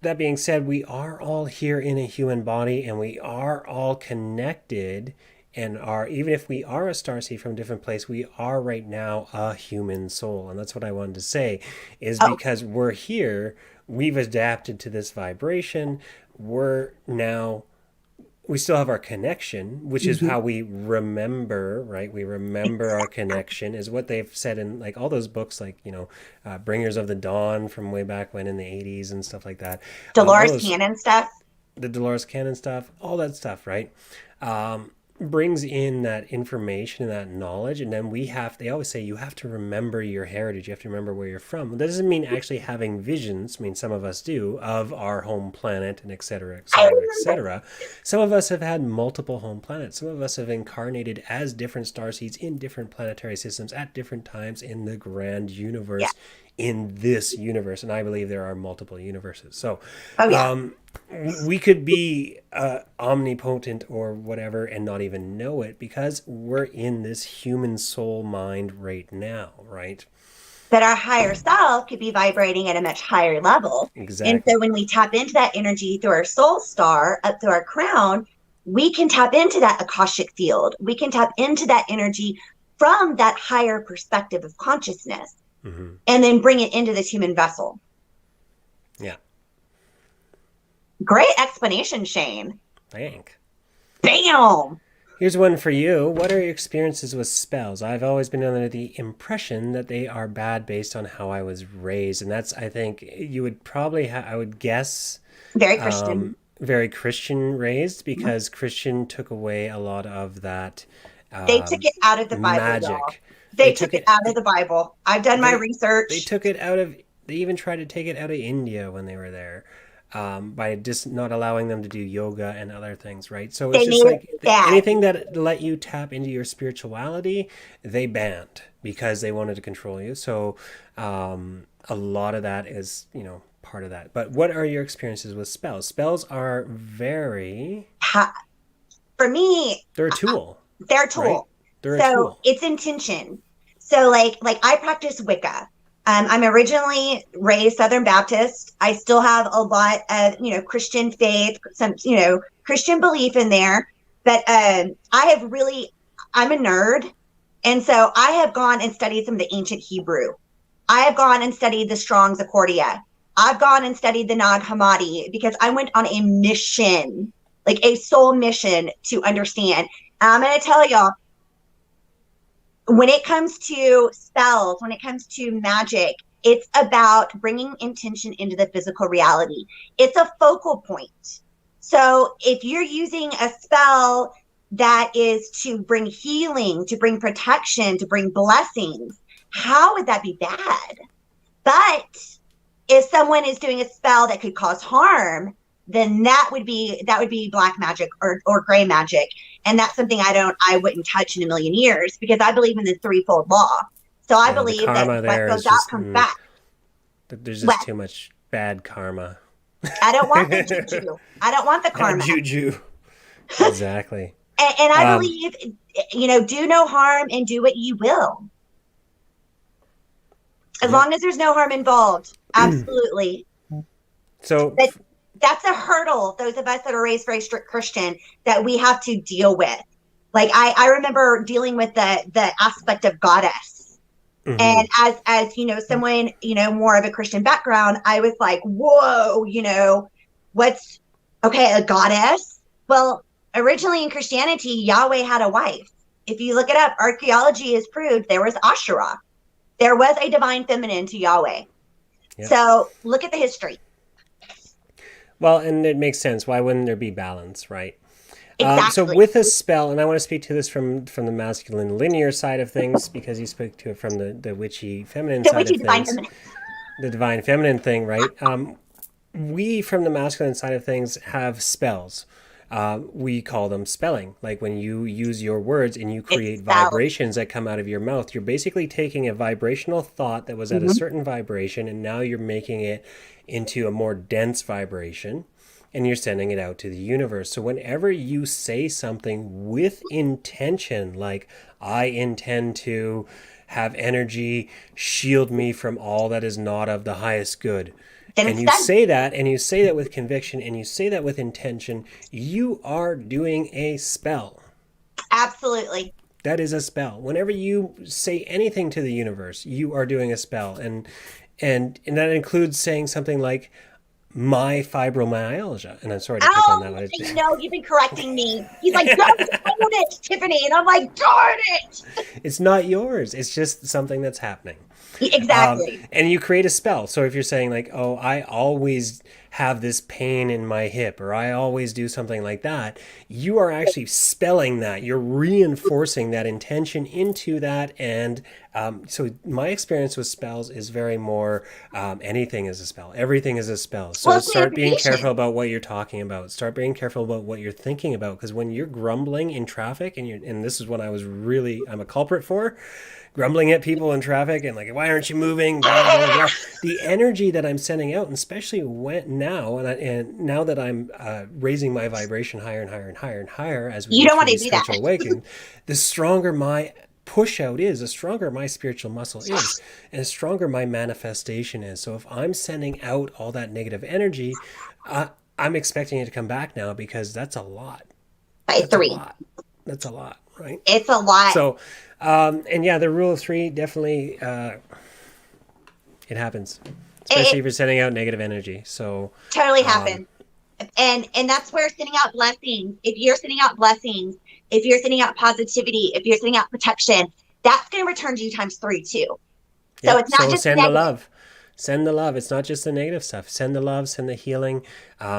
That being said, we are all here in a human body, and we are all connected, and even if we are a starseed from a different place, we are right now a human soul. And that's what I wanted to say, is because we're here, we've adapted to this vibration, we still have our connection, which is how we remember, right? We remember our connection, is what they've said in like all those books, like, Bringers of the Dawn from way back when in the 80s and stuff like that. Dolores Cannon stuff. The Dolores Cannon stuff, all that stuff, right? Brings in that information and that knowledge, and then they always say you have to remember your heritage, you have to remember where you're from. That doesn't mean actually having visions. I mean, some of us do, of our home planet and et cetera, et cetera, et cetera. Some of us have had multiple home planets. Some of us have incarnated as different starseeds in different planetary systems at different times in the grand universe, in this universe, and I believe there are multiple universes. So we could be omnipotent or whatever and not even know it, because we're in this human soul mind right now, right? But our higher self could be vibrating at a much higher level. Exactly. And so when we tap into that energy through our soul star, up through our crown, we can tap into that Akashic field. We can tap into that energy from that higher perspective of consciousness, and then bring it into this human vessel. Yeah. Great explanation, Shayne. Thanks. Bam! Here's one for you. What are your experiences with spells? I've always been under the impression that they are bad based on how I was raised. And that's, I think, you would probably I would guess... Very Christian. very Christian raised because Christian took away a lot of that They took it out of the Bible, y'all. magic. They took it out of the Bible. I've done my They research. took it out of. They even tried to take it out of India when they were there, by just not allowing them to do yoga and other things, right? So it's They just made it like bad. anything that let you tap into your spirituality, they banned because they wanted to control you. So a lot of that is, part of that. But what are your experiences with spells? Spells are very. For me, They're a tool, they're a right? tool. They're a So tool. it's intention. So like I practice Wicca. I'm originally raised Southern Baptist. I still have a lot of, Christian faith, some, Christian belief in there. But I'm a nerd. And so I have gone and studied some of the ancient Hebrew. I have gone and studied the Strong's Accordia. I've gone and studied the Nag Hammadi because I went on a mission, like a soul mission to understand. And I'm going to tell y'all, when it comes to spells, when it comes to magic, it's about bringing intention into the physical reality. It's a focal point. So if you're using a spell that is to bring healing, to bring protection, to bring blessings, how would that be bad? But if someone is doing a spell that could cause harm, then that would be black magic or gray magic. And that's something I wouldn't touch in a million years because I believe in the threefold law. So I The believe that karma what there goes is out just. comes back. There's just too much bad karma. I don't want the juju. I don't want the karma. Juju. Exactly. And I believe, do no harm and do what you will. As long as there's no harm involved. Absolutely. So that's a hurdle, those of us that are raised very strict Christian, that we have to deal with. Like I remember dealing with the aspect of goddess. Mm-hmm. And as someone, more of a Christian background, I was like, whoa, what's okay, a goddess? Well, originally in Christianity, Yahweh had a wife. If you look it up, archaeology has proved there was Asherah. There was a divine feminine to Yahweh. Yep. So look at the history. Well, and it makes sense. Why wouldn't there be balance, right? Exactly. So with a spell, and I want to speak to this from the masculine linear side of things, because you spoke to it from the witchy feminine side of things. The divine feminine thing, right? We from the masculine side of things have spells. We call them spelling. Like when you use your words and you create vibrations that come out of your mouth, you're basically taking a vibrational thought that was at a certain vibration, and now you're making it into a more dense vibration, and you're sending it out to the universe. So whenever you say something with intention, like I intend to have energy shield me from all that is not of the highest good, and you say that, and you say that with conviction, and you say that with intention, you are doing a spell. Absolutely. That is a spell. Whenever you say anything to the universe, you are doing a spell. And that includes saying something like, my fibromyalgia. And I'm sorry to pick on that one. No, you've been correcting me. He's like, don't own it, Tiffany. And I'm like, darn it. It's not yours. It's just something that's happening. Exactly. And you create a spell. So if you're saying like, oh, I always have this pain in my hip, or I always do something like that, you are actually spelling that. You're reinforcing that intention into that. And so my experience with spells is very more anything is a spell. Everything is a spell. So start being careful about what you're talking about. Start being careful about what you're thinking about. Because when you're grumbling in traffic, and this is what I'm a culprit for, grumbling at people in traffic and like, why aren't you moving? Blah, blah, blah. The energy that I'm sending out, and especially now that I'm raising my vibration higher and higher and higher and higher as we go through spiritual awakening, the stronger my push out is, the stronger my spiritual muscle is, and the stronger my manifestation is. So if I'm sending out all that negative energy, I'm expecting it to come back now, because that's a lot. That's a lot, right? It's a lot. So, and yeah, the rule of three definitely, it happens, especially if you're sending out negative energy. So totally happens. And that's where sending out blessings, if you're sending out blessings, if you're sending out positivity, if you're sending out protection, that's going to return to you times 3 too. So it's not just send the love. Send the love. It's not just the negative stuff. Send the love, send the healing.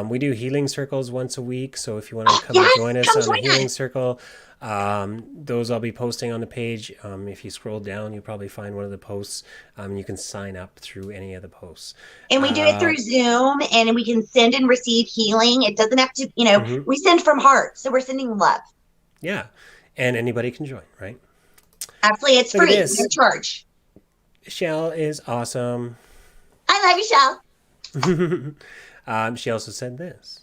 We do healing circles once a week. So if you want to come and Yes, join us come on a join healing us. circle, those I'll be posting on the page. If you scroll down, you'll probably find one of the posts. You can sign up through any of the posts. And we do it through Zoom, and we can send and receive healing. It doesn't have to, we send from heart. So we're sending love. Yeah. And anybody can join, right? Absolutely. It's Look at free, this. no charge. Shell is awesome. I love you, Shell. She also said this.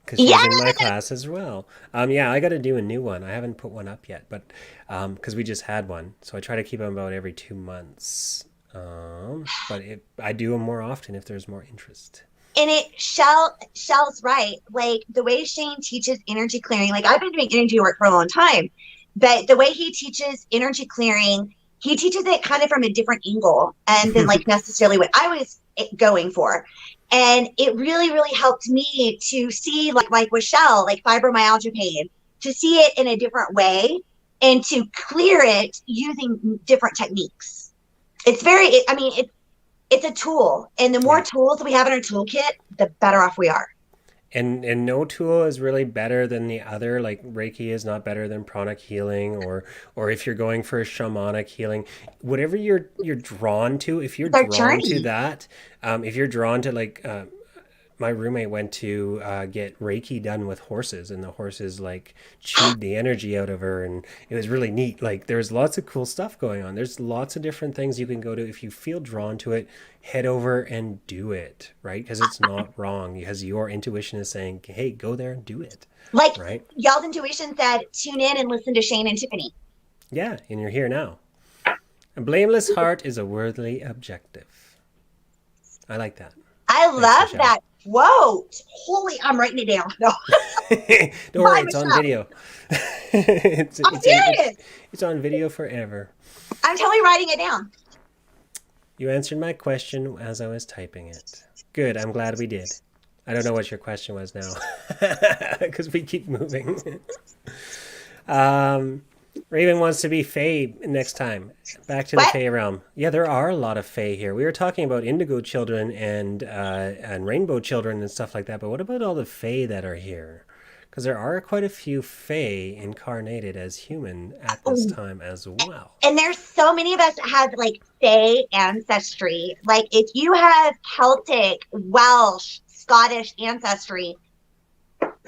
Because she's in my class as well. Yeah, I got to do a new one. I haven't put one up yet, but because we just had one, so I try to keep them about every 2 months. But I do them more often if there's more interest. And Shell's right. Like the way Shayne teaches energy clearing, like I've been doing energy work for a long time, but the way he teaches energy clearing, he teaches it kind of from a different angle and than like necessarily what I was going for. And it really, really helped me to see like with Shell, like fibromyalgia pain, to see it in a different way and to clear it using different techniques. It's it's a tool, and the more tools we have in our toolkit, the better off we are. And no tool is really better than the other. Like Reiki is not better than pranic healing, or if you're going for a shamanic healing, whatever you're drawn to. If you're drawn to that, if you're drawn to like. My roommate went to get Reiki done with horses, and the horses like chewed the energy out of her, and it was really neat. Like there's lots of cool stuff going on. There's lots of different things you can go to. If you feel drawn to it, head over and do it, right? Because it's not wrong, because your intuition is saying, hey, go there and do it. Like right? Y'all's intuition said, tune in and listen to Shayne and Tiffany. Yeah, and you're here now. A blameless heart is a worthy objective. I like that. I love that. Whoa, holy, I'm writing it down. No. Don't worry, it's on video. I'm serious. It's on video forever. I'm totally writing it down. You answered my question as I was typing it. Good, I'm glad we did. I don't know what your question was now, because we keep moving. Raven wants to be Fae next time. Back to the Fae realm. Yeah, there are a lot of Fae here. We were talking about indigo children and rainbow children and stuff like that, but what about all the Fae that are here? Because there are quite a few Fae incarnated as human at this time as well. And there's so many of us that have like Fae ancestry. Like if you have Celtic, Welsh, Scottish ancestry,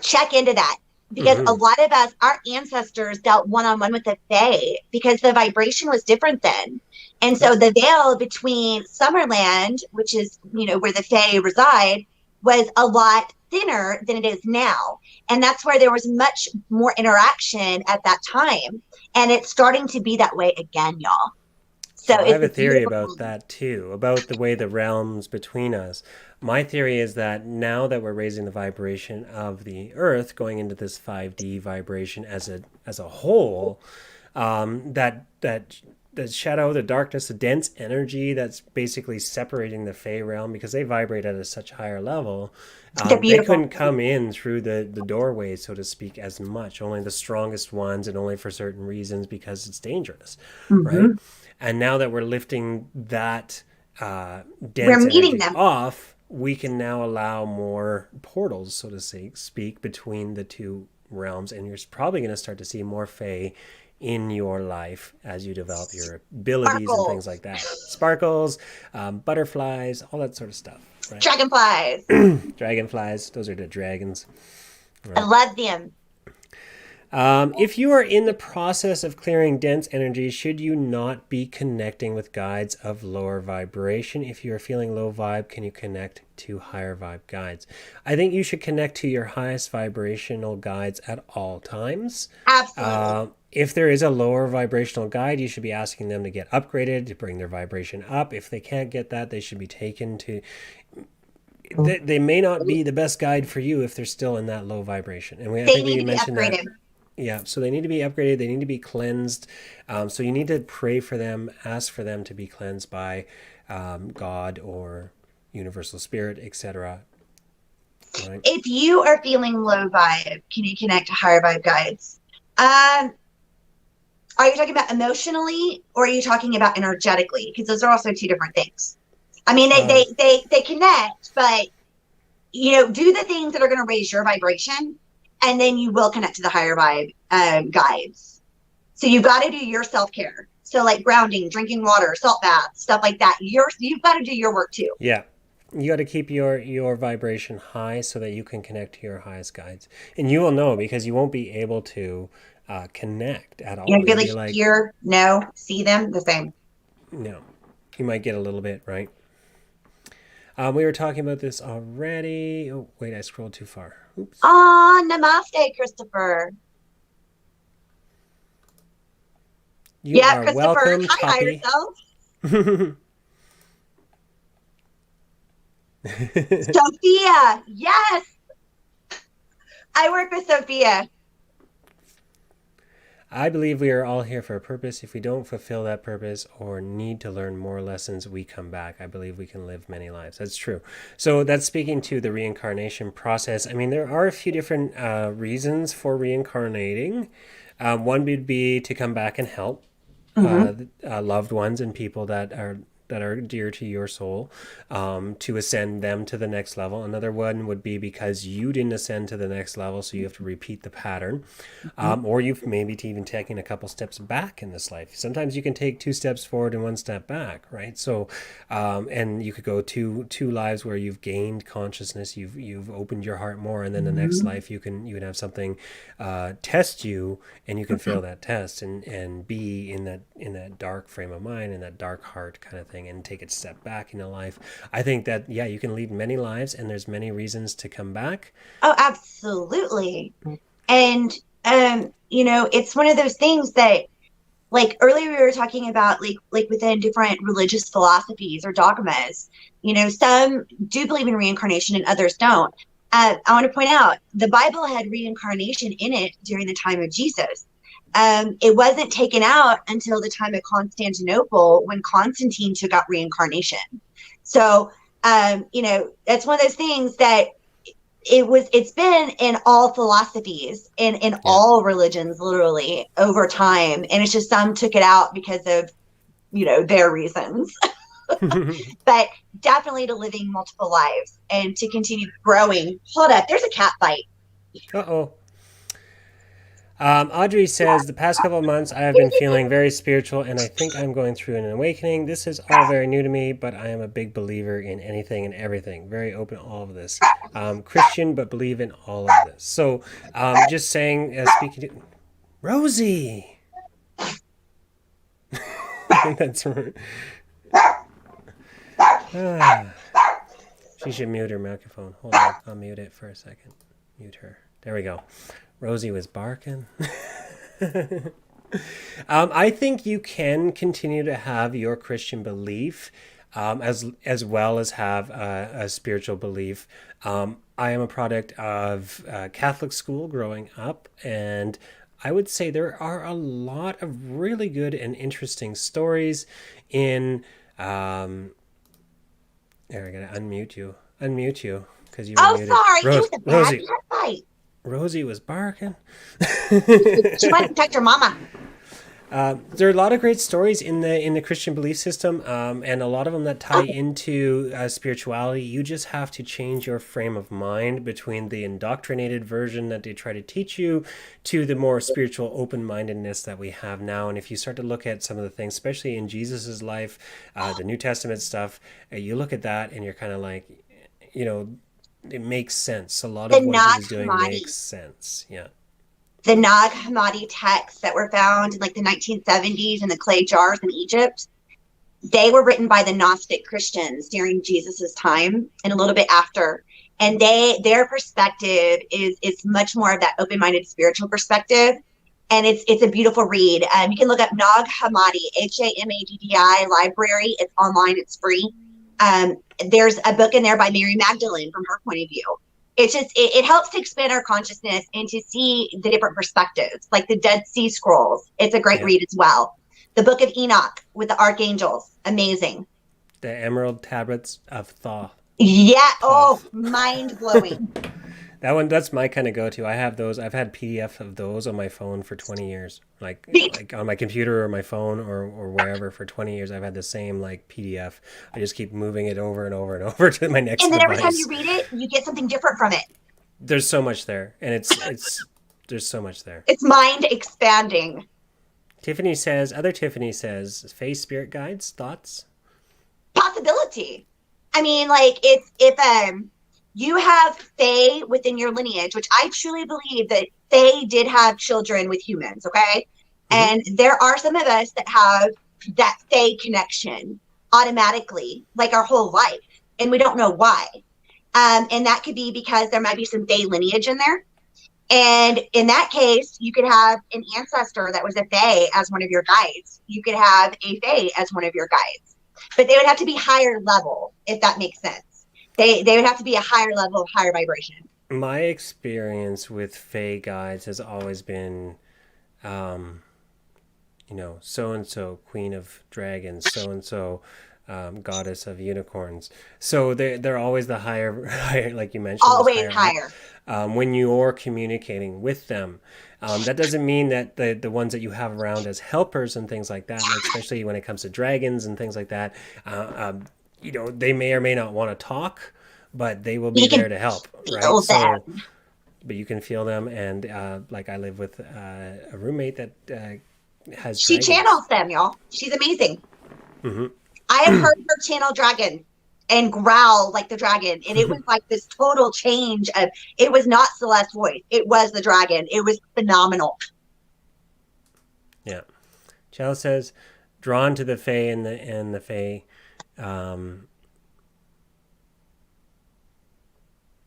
check into that. Because a lot of us, our ancestors dealt one-on-one with the Fae because the vibration was different then. And so the veil between Summerland, which is, where the Fae reside, was a lot thinner than it is now. And that's where there was much more interaction at that time. And it's starting to be that way again, y'all. So I have a theory about that too, about the way the realms between us. My theory is that now that we're raising the vibration of the Earth, going into this 5D vibration as a whole, that the shadow, the darkness, the dense energy that's basically separating the Fae realm, because they vibrate at a such higher level, they couldn't come in through the doorway, so to speak, as much. Only the strongest ones, and only for certain reasons, because it's dangerous, right? And now that we're lifting that dense energy off, we can now allow more portals, so to speak, between the two realms. And you're probably going to start to see more Fae in your life as you develop your abilities and things like that. Sparkles, butterflies, all that sort of stuff. Right? Dragonflies. Dragonflies. Those are the dragons. Right? I love them. If you are in the process of clearing dense energy, should you not be connecting with guides of lower vibration? If you are feeling low vibe, can you connect to higher vibe guides? I think you should connect to your highest vibrational guides at all times. Absolutely. If there is a lower vibrational guide, you should be asking them to get upgraded, to bring their vibration up. If they can't get that, they should be taken to... They may not be the best guide for you if they're still in that low vibration. And I think we mentioned that. Yeah, so they need to be upgraded. They need to be cleansed. So you need to pray for them, ask for them to be cleansed by God or Universal Spirit, etc. Right? If you are feeling low vibe, can you connect to higher vibe guides? Are you talking about emotionally or are you talking about energetically? Because those are also two different things. I mean, they connect, but do the things that are going to raise your vibration, and then you will connect to the higher vibe guides. So you've got to do your self-care. So like grounding, drinking water, salt baths, stuff like that. You've got to do your work too. Yeah. You got to keep your vibration high so that you can connect to your highest guides. And you will know because you won't be able to connect at all. You'll Really be like, hear, know, see them the same. no. You might get a little bit, right? We were talking about this already. Oh, wait, I scrolled too far. Oops. Oh, namaste, Christopher. You are Christopher. welcome, Hi, higher Toppy. self. Sophia. Yes. I work with Sophia. I believe we are all here for a purpose. If we don't fulfill that purpose or need to learn more lessons, we come back. I believe we can live many lives. That's true. So that's speaking to the reincarnation process. I mean, there are a few different reasons for reincarnating. One would be to come back and help loved ones and people that are dear to your soul, to ascend them to the next level. Another one would be because you didn't ascend to the next level, so you have to repeat the pattern. Or you've maybe even taken a couple steps back in this life. Sometimes you can take 2 steps forward and 1 step back, right? So, and you could go two lives where you've gained consciousness, you've opened your heart more, and then the next life you can have something test you, and you can fail that test and be in that dark frame of mind, in that dark heart kind of thing, and take a step back in a life. I think that, yeah, you can lead many lives and there's many reasons to come back. Oh, absolutely. And, it's one of those things that, like earlier we were talking about, like within different religious philosophies or dogmas, some do believe in reincarnation and others don't. I want to point out the Bible had reincarnation in it during the time of Jesus. It wasn't taken out until the time of Constantinople when Constantine took out reincarnation. So, that's one of those things that it's been in all philosophies and in all religions, literally over time. And it's just some took it out because of, their reasons. But definitely to living multiple lives and to continue growing. Hold up, there's a cat fight. Uh-oh. Audrey says, the past couple of months I have been feeling very spiritual and I think I'm going through an awakening. This is all very new to me, but I am a big believer in anything and everything. Very open to all of this. Christian, but believe in all of this. So just saying, speaking to... Rosie! That's right. She should mute her microphone. Hold on, I'll mute it for a second. Mute her. There we go. Rosie was barking. I think you can continue to have your Christian belief as well as have a spiritual belief. I am a product of Catholic school growing up, and I would say there are a lot of really good and interesting stories in... there, I gotta unmute you because you were muted. Sorry, it was a bad Rosie. cat fight. Rosie was barking. She went to touch her mama. There are a lot of great stories in the Christian belief system, and a lot of them that tie into spirituality. You just have to change your frame of mind between the indoctrinated version that they try to teach you to the more spiritual open-mindedness that we have now. And if you start to look at some of the things, especially in Jesus's life, the New Testament stuff, you look at that and you're kind of like, it makes sense. A lot of what he's doing makes sense. Yeah. The Nag Hammadi texts that were found in like the 1970s in the clay jars in Egypt, they were written by the Gnostic Christians during Jesus's time and a little bit after. And their perspective is much more of that open-minded spiritual perspective. And it's a beautiful read. You can look up Nag Hammadi, Hamaddi library. It's online. It's free. There's a book in there by Mary Magdalene from her point of view. It's just, it helps to expand our consciousness and to see the different perspectives, like the Dead Sea Scrolls. It's a great read as well. The Book of Enoch with the archangels. Amazing. The Emerald Tablets of Thoth. Yeah. Thoth. Oh, mind blowing. That's my kind of go-to. I have those. I've had PDF of those on my phone for 20 years. Like on my computer or my phone or wherever for 20 years. I've had the same like PDF. I just keep moving it over and over and over to my next And then every time you device. read it, you get something different from it. There's so much there, and it's there's so much there. It's mind expanding. Other Tiffany says, face spirit guides, thoughts? Possibility. I mean, like if you have Fae within your lineage, which I truly believe that Fae did have children with humans, okay? Mm-hmm. And there are some of us that have that Fae connection automatically, like our whole life, and we don't know why. And that could be because there might be some Fae lineage in there. And in that case, you could have an ancestor that was a Fae as one of your guides. You could have a Fae as one of your guides. But they would have to be higher level, if that makes sense. They would have to be a higher level, higher vibration. My experience with Fae guides has always been, so and so, Queen of Dragons, so and so, Goddess of Unicorns. So they're always the higher, like you mentioned, Always higher. When you're communicating with them. That doesn't mean that the ones that you have around as helpers and things like that, especially when it comes to dragons and things like that, they may or may not want to talk, but they will be there to help, right? So, but you can feel them, and like I live with a roommate that has. She dragons. channels them, y'all. She's amazing. Mm-hmm. I have heard her channel dragon and growl like the dragon, and it was like this total change of. It was not Celeste's voice; it was the dragon. It was phenomenal. Yeah, Chell says, drawn to the Fae and the Fae.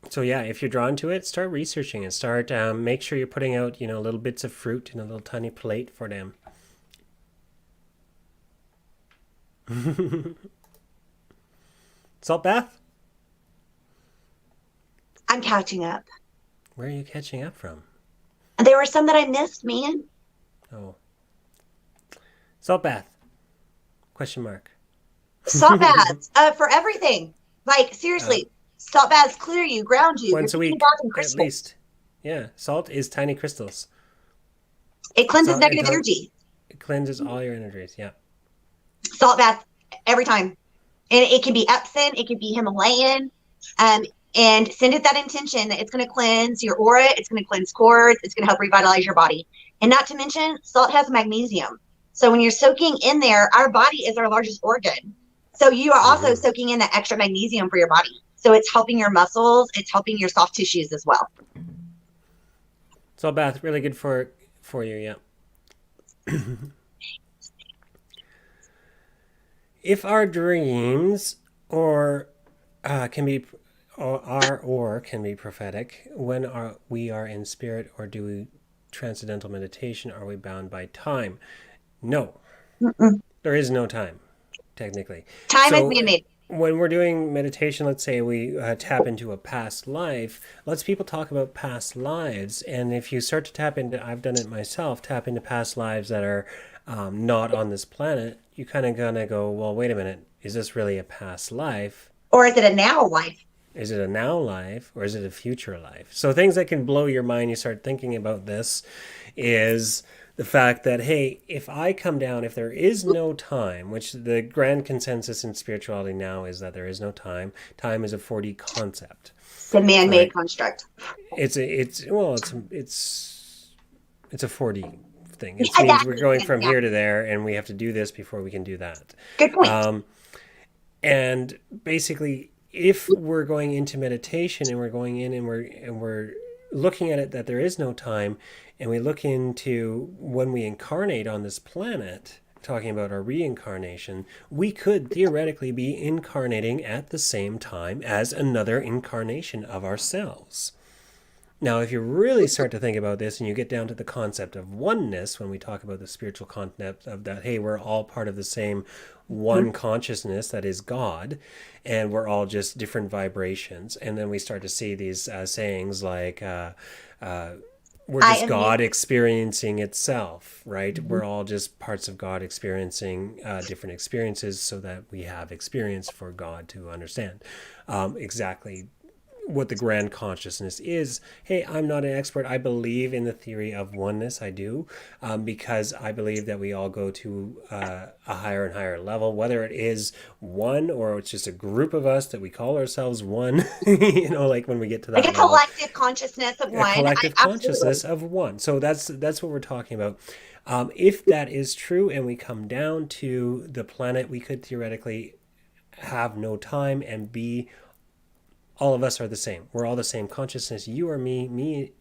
So yeah, if you're drawn to it, start researching it. Start make sure you're putting out little bits of fruit in a little tiny plate for them. Salt bath? I'm catching up. Where are you catching up from? There were some that I missed, man. Oh. Salt bath? Question mark. Salt baths for everything. Like seriously, salt baths clear you, ground you. Once a week, at least. Yeah, salt is tiny crystals. It cleanses negative energy. It cleanses all your energies. Yeah. Salt bath every time, and it can be Epsom, it can be Himalayan, and send it that intention that it's going to cleanse your aura, it's going to cleanse cords, it's going to help revitalize your body, and not to mention salt has magnesium. So when you're soaking in there, our body is our largest organ. So you are also soaking in that extra magnesium for your body. So it's helping your muscles, it's helping your soft tissues as well. Salt bath really good for you. Yeah. If our dreams can be prophetic, when we are in spirit or do transcendental meditation, are we bound by time? No. Mm-mm. There is no time, technically. Time is man-made. When we're doing meditation, let's say we tap into a past life, lots of people talk about past lives. And if you start to tap into, I've done it myself, tap into past lives that are not on this planet, you kind of gonna go, well, wait a minute, is this really a past life? Or is it a now life? Is it a now life or is it a future life? So things that can blow your mind, you start thinking about this, is the fact that, hey, if I come down, if there is no time, which the grand consensus in spirituality now is that there is no time. Time is a 4D concept. It's a man-made construct. It's a 4D thing. It means we're going from here to there, and we have to do this before we can do that. Good point. And basically, if we're going into meditation and we're going in and we're looking at it that there is no time, and we look into when we incarnate on this planet, talking about our reincarnation, we could theoretically be incarnating at the same time as another incarnation of ourselves. Now, if you really start to think about this and you get down to the concept of oneness, when we talk about the spiritual concept of that, hey, we're all part of the same one consciousness that is God, and we're all just different vibrations. And then we start to see these sayings like, we're just God experiencing itself, right? Mm-hmm. We're all just parts of God experiencing different experiences so that we have experience for God to understand. Exactly. what the grand consciousness is. Hey, I'm not an expert. I believe in the theory of oneness. I do, because I believe that we all go to a higher and higher level, whether it is one or it's just a group of us that we call ourselves one, like when we get to Like that a level, collective consciousness of a one. collective Absolutely. consciousness of one. So that's what we're talking about. If that is true and we come down to the planet, we could theoretically have no time and be all of us are the same. We're all the same consciousness. You are me,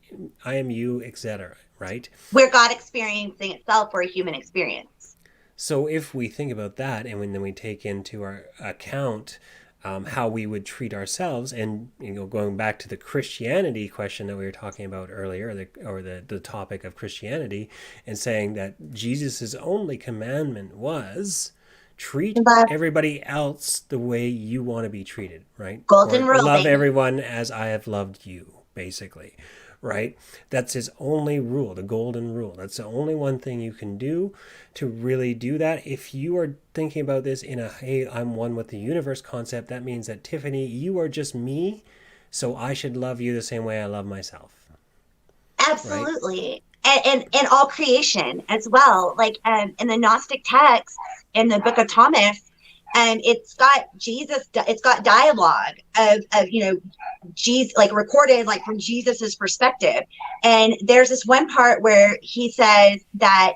I am you, etc. Right? We're God experiencing itself. We're a human experience. So if we think about that, and then we take into our account how we would treat ourselves, and going back to the Christianity question that we were talking about earlier, the topic of Christianity, and saying that Jesus's only commandment was treat Love, everybody else the way you want to be treated, right? golden Or rule, love baby. everyone as I have loved you, basically, right? That's his only rule, the golden rule. That's the only one thing you can do to really do that. If you are thinking about this in a, hey, I'm one with the universe concept, that means that, Tiffany, you are just me, so I should love you the same way I love myself, right? Absolutely. And all creation as well. Like in the Gnostic text in the book of Thomas, it's got Jesus, it's got dialogue of Jesus, like recorded like from Jesus's perspective. And there's this one part where he says that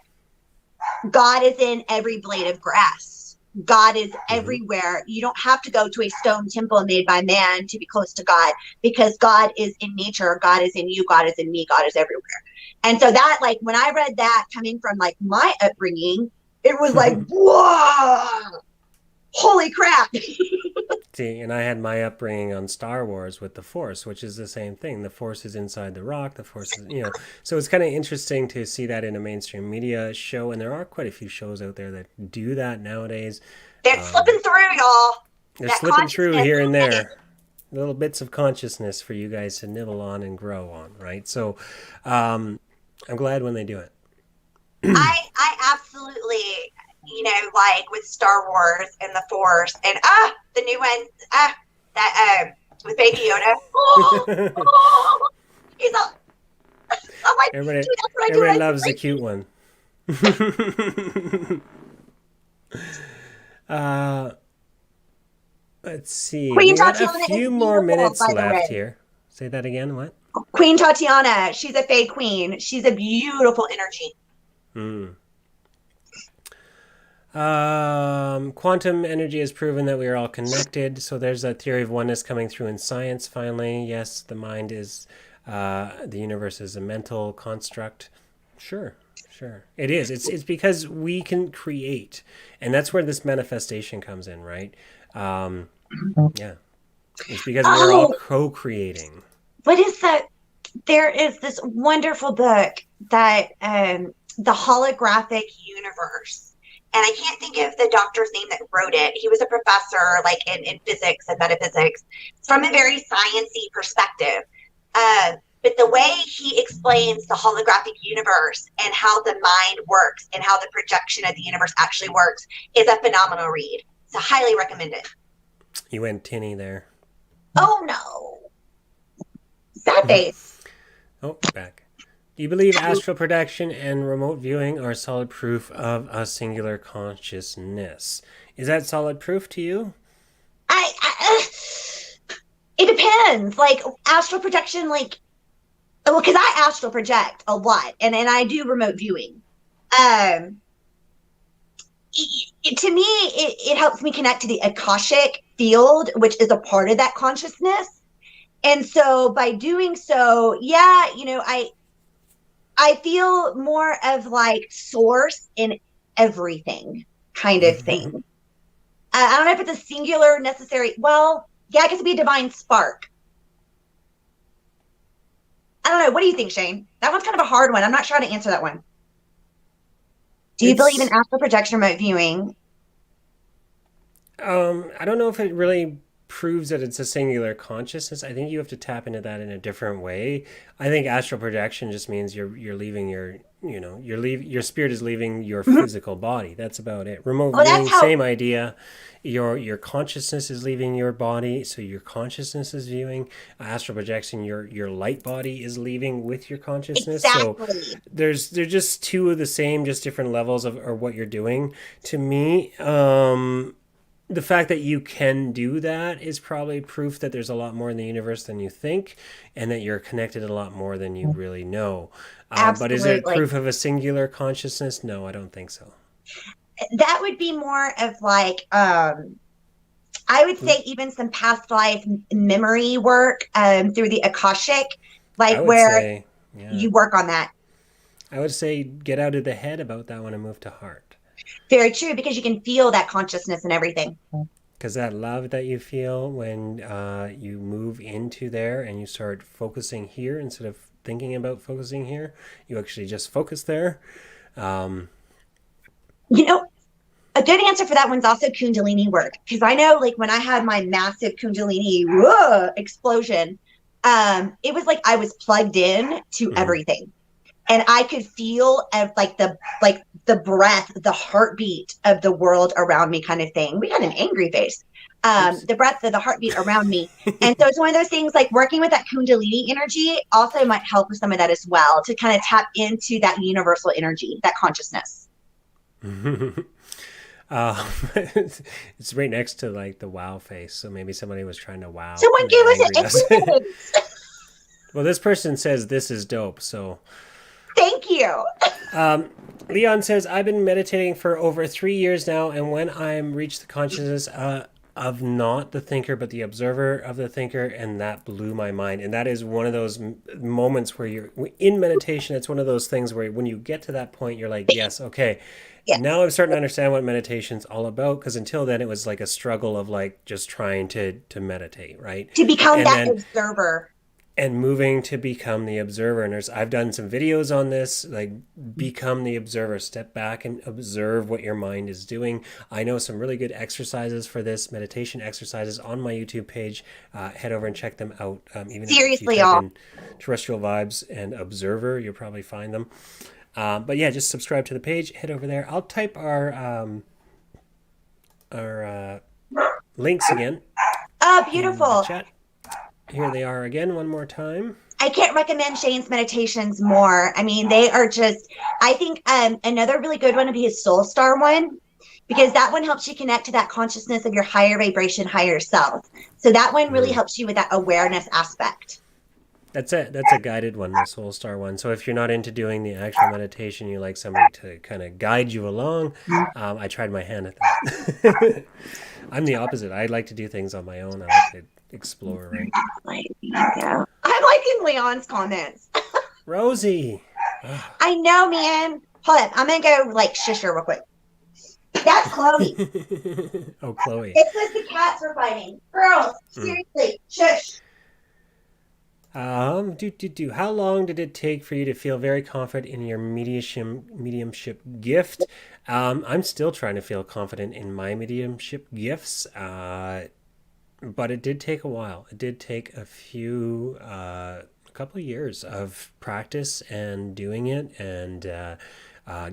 God is in every blade of grass. God is everywhere. You don't have to go to a stone temple made by man to be close to God, because God is in nature. God is in you. God is in me. God is everywhere. And so that, like, when I read that coming from like my upbringing, it was like, whoa, holy crap. See, and I had my upbringing on Star Wars with the Force, which is the same thing. The Force is inside the rock. The Force is, so it's kind of interesting to see that in a mainstream media show. And there are quite a few shows out there that do that nowadays. They're slipping through, y'all. They're That slipping through consciousness. here and there. Little bits of consciousness for you guys to nibble on and grow on, right? So I'm glad when they do it. I absolutely, like with Star Wars and the Force and the new one, that with Baby Yoda. Oh, he's a. I'm like, Everybody, dude, that's what I do. everybody loves the cute one. Let's see. Queen We got a Tatiana is few more beautiful, minutes by the left way. here. Say that again. What? Queen Tatiana, she's a fey queen. She's a beautiful energy. Quantum energy has proven that we are all connected. So there's a theory of oneness coming through in science finally. Yes, the mind is, the universe is a mental construct. Sure. It is. It's because we can create. And that's where this manifestation comes in, right? Yeah. It's because we're all co-creating. What is that? There is this wonderful book that the holographic universe. And I can't think of the doctor's name that wrote it. He was a professor like in physics and metaphysics from a very sciencey perspective. But the way he explains the holographic universe and how the mind works and how the projection of the universe actually works is a phenomenal read. So highly recommend it. You went tinny there. Oh no. Sad face. Oh, back. Do you believe astral projection and remote viewing are solid proof of a singular consciousness? Is that solid proof to you? It depends. Like astral projection, like, well, because I astral project a lot, and I do remote viewing. To me, it helps me connect to the Akashic field, which is a part of that consciousness. And so by doing so, yeah, I feel more of like source in everything kind of thing. I don't know if it's a singular necessary. Well, yeah, I guess it'd be a divine spark. I don't know. What do you think, Shayne? That one's kind of a hard one. I'm not sure how to answer that one. Do you believe in astral projection remote viewing? I don't know if it really proves that it's a singular consciousness. I think you have to tap into that in a different way. I think astral projection just means you're leaving your your spirit is leaving your physical body. That's about it. Remote Well, viewing, that's how. same idea. Your consciousness is leaving your body, so your consciousness is viewing. Astral projection, your light body is leaving with your consciousness. So Exactly. they're just two of the same, just different levels of or what you're doing. To me, the fact that you can do that is probably proof that there's a lot more in the universe than you think, and that you're connected a lot more than you really know. But is it Absolutely. proof of a singular consciousness? No, I don't think so. That would be more of like, I would say even some past life memory work through the Akashic, I like would where say, yeah, you work on that. I would say get out of the head about that one and move to heart. Very true, because you can feel that consciousness and everything. Because that love that you feel when you move into there and you start focusing here instead of thinking about focusing here, you actually just focus there. Um, You know, a good answer for that one's also Kundalini work. Because I know, like, when I had my massive Kundalini explosion, it was like I was plugged in to mhm. everything. And I could feel like the breath, the heartbeat of the world around me, kind of thing. We had an angry face. Oops. The breath of the heartbeat around me. And so it's one of those things, like working with that Kundalini energy also might help with some of that as well, to kind of tap into that universal energy, that consciousness. It's right next to like the wow face, so maybe somebody was trying to wow Someone and they give us angry an us. experience. Well, this person says this is dope. So Thank you. Leon says I've been meditating for over 3 years now, and when I'm reached the consciousness of not the thinker but the observer of the thinker, and that blew my mind. And that is one of those moments where you're in meditation. It's one of those things where when you get to that point, you're like, yes, okay. Yes. Now I'm starting to understand what meditation's all about, because until then it was like a struggle of like just trying to meditate, right? To become And that then observer. and moving to become the observer. And I've done some videos on this, like become the observer, step back and observe what your mind is doing. I know some really good exercises for this, meditation exercises on my YouTube page. Head over and check them out. Even if you Seriously, type y'all. in terrestrial vibes and observer, you'll probably find them. But yeah, just subscribe to the page, head over there. I'll type our links again in the Beautiful. chat. Here they are again, one more time. I can't recommend Shayne's meditations more. I mean, they are just, I think another really good one would be his Soul Star one, because that one helps you connect to that consciousness of your higher vibration, higher self. So that one really Mm. helps you with that awareness aspect. That's it. That's a guided one, the Soul Star one. So if you're not into doing the actual meditation, you like somebody to kind of guide you along. I tried my hand at that. I'm the opposite. I like to do things on my own. I like to explore, right? Like, yeah. I'm liking Leon's comments. Rosie. Ah. I know, man. Hold up. I'm going to go like shush her real quick. That's Chloe. Oh, Chloe. It's because the cats were fighting. Girls, Mm. seriously, shush. How long did it take for you to feel very confident in your mediumship gift? I'm still trying to feel confident in my mediumship gifts, but it did take a while. It did take a couple of years of practice and doing it, and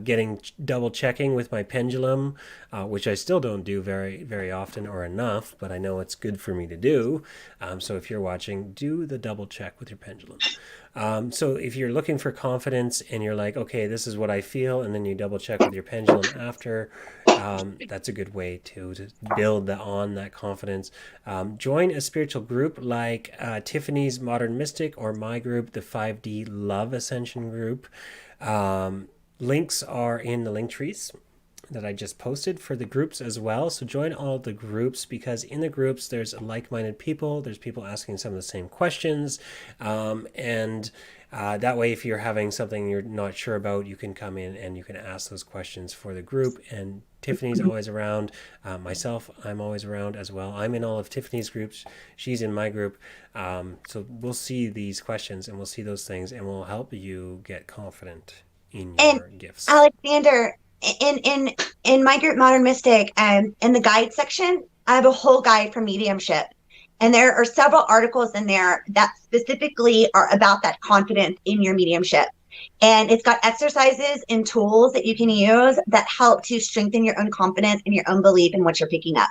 getting double checking with my pendulum, which I still don't do very often or enough, but I know it's good for me to do. So if you're watching, do the double check with your pendulum. So if you're looking for confidence and you're like, okay, this is what I feel, and then you double check with your pendulum after, that's a good way to build on that confidence. Join a spiritual group like Tiffany's Modern Mystic, or my group, the 5D Love Ascension group. Links are in the link trees that I just posted for the groups as well. So join all the groups, because in the groups there's like-minded people. There's people asking some of the same questions, and that way, if you're having something you're not sure about, you can come in and you can ask those questions for the group. And Tiffany's always around. Myself, I'm always around as well. I'm in all of Tiffany's groups. She's in my group. So we'll see these questions and we'll see those things, and we'll help you get confident in And your gifts. Alexander, in my group, Modern Mystic, in the guide section, I have a whole guide for mediumship. And there are several articles in there that specifically are about that confidence in your mediumship. And it's got exercises and tools that you can use that help to strengthen your own confidence and your own belief in what you're picking up.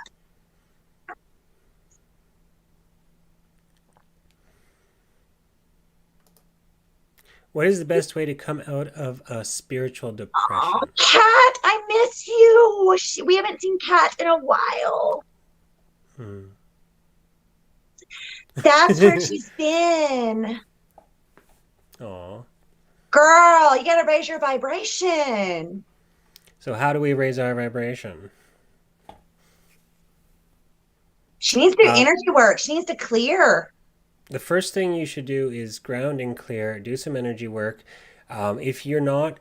What is the best way to come out of a spiritual Oh, depression? Kat, I miss you. We haven't seen Kat in a while. That's where she's been. Aw. Girl, you got to raise your vibration. So how do we raise our vibration? She needs to do energy work. She needs to clear. The first thing you should do is ground and clear, do some energy work. If you're not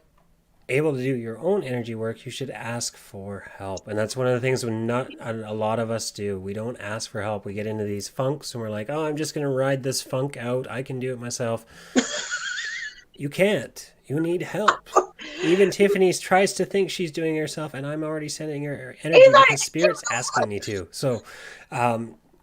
able to do your own energy work, you should ask for help. And that's one of the things not a lot of us do. We don't ask for help. We get into these funks and we're like, oh, I'm just going to ride this funk out. I can do it myself. You can't. You need help. Even Tiffany tries to think she's doing it herself, and I'm already sending her energy because Spirit's asking me to. So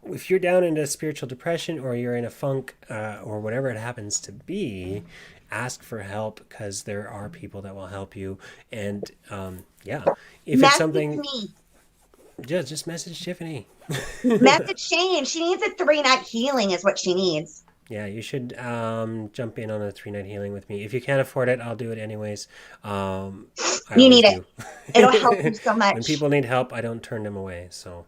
if you're down into spiritual depression or you're in a funk or whatever it happens to be, ask for help because there are people that will help you. And yeah, if it's something, just message Tiffany. Message Shayne. She needs a 3-night healing is what she needs. Yeah, you should jump in on a 3-night healing with me. If you can't afford it, I'll do it anyways. I you need it. It'll help you so much. When people need help, I don't turn them away. So,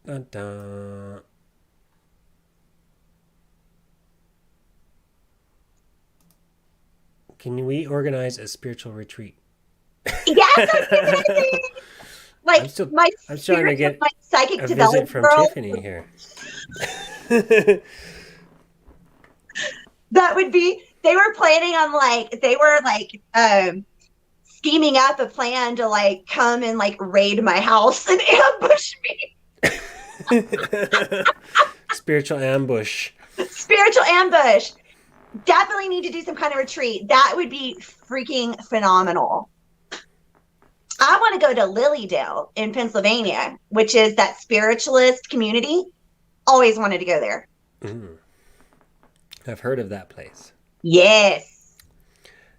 dun, dun. Can we organize a spiritual retreat? Yes, like I'm trying to get my psychic a development visit from girl. Tiffany here. That would be. They were planning on scheming up a plan to come and raid my house and ambush me. Spiritual ambush. Spiritual ambush. Definitely need to do some kind of retreat. That would be freaking phenomenal. I want to go to Lilydale in Pennsylvania, which is that spiritualist community. Always wanted to go there. I've heard of that place. Yes.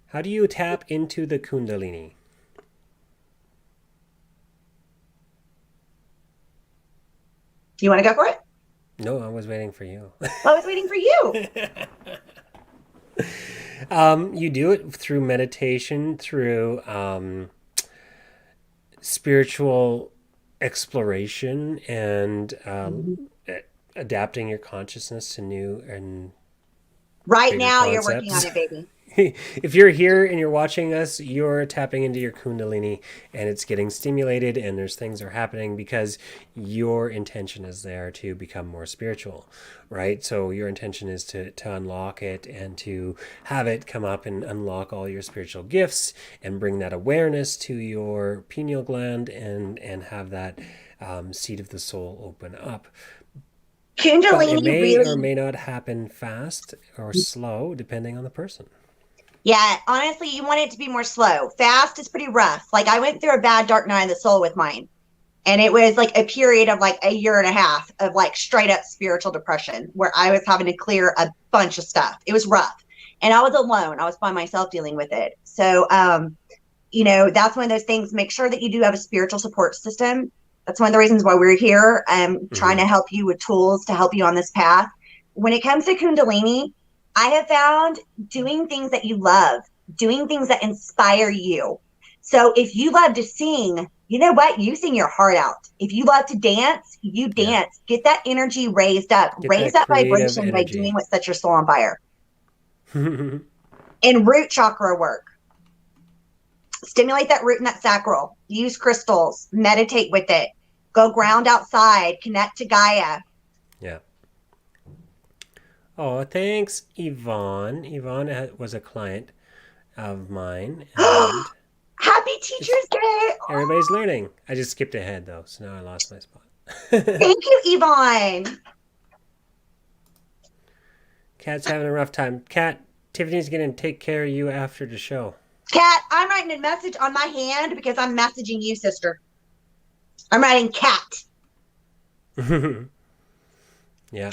How do you tap into the Kundalini? You want to go for it? No, I was waiting for you. I was waiting for you. You do it through meditation, through spiritual exploration, and adapting your consciousness to new and right now concepts. You're working on it, baby. If you're here and you're watching us, you're tapping into your Kundalini and it's getting stimulated and there's things are happening because your intention is there to become more spiritual, right? So your intention is to unlock it and to have it come up and unlock all your spiritual gifts and bring that awareness to your pineal gland and have that seat of the soul open up. Kundalini but it may really or may not happen fast or slow depending on the person. Yeah, honestly, you want it to be more slow. Fast is pretty rough. I went through a bad dark night of the soul with mine. And it was a period of a year and a half of straight up spiritual depression where I was having to clear a bunch of stuff. It was rough. And I was alone. I was by myself dealing with it. So, that's one of those things. Make sure that you do have a spiritual support system. That's one of the reasons why we're here. Trying to help you with tools to help you on this path. When it comes to Kundalini, I have found doing things that you love, doing things that inspire you. So if you love to sing, you know what? You sing your heart out. If you love to dance, you dance. Get that energy raised up. Raise that vibration energy by doing what sets your soul on fire. And root chakra work. Stimulate that root and that sacral. Use crystals. Meditate with it. Go ground outside. Connect to Gaia. Yeah. Oh, thanks, Yvonne. Yvonne was a client of mine. And Happy Teacher's Day! Everybody's learning. I just skipped ahead, though, so now I lost my spot. Thank you, Yvonne. Kat's having a rough time. Kat, Tiffany's going to take care of you after the show. Kat, I'm writing a message on my hand because I'm messaging you, sister. I'm writing Kat. Yeah.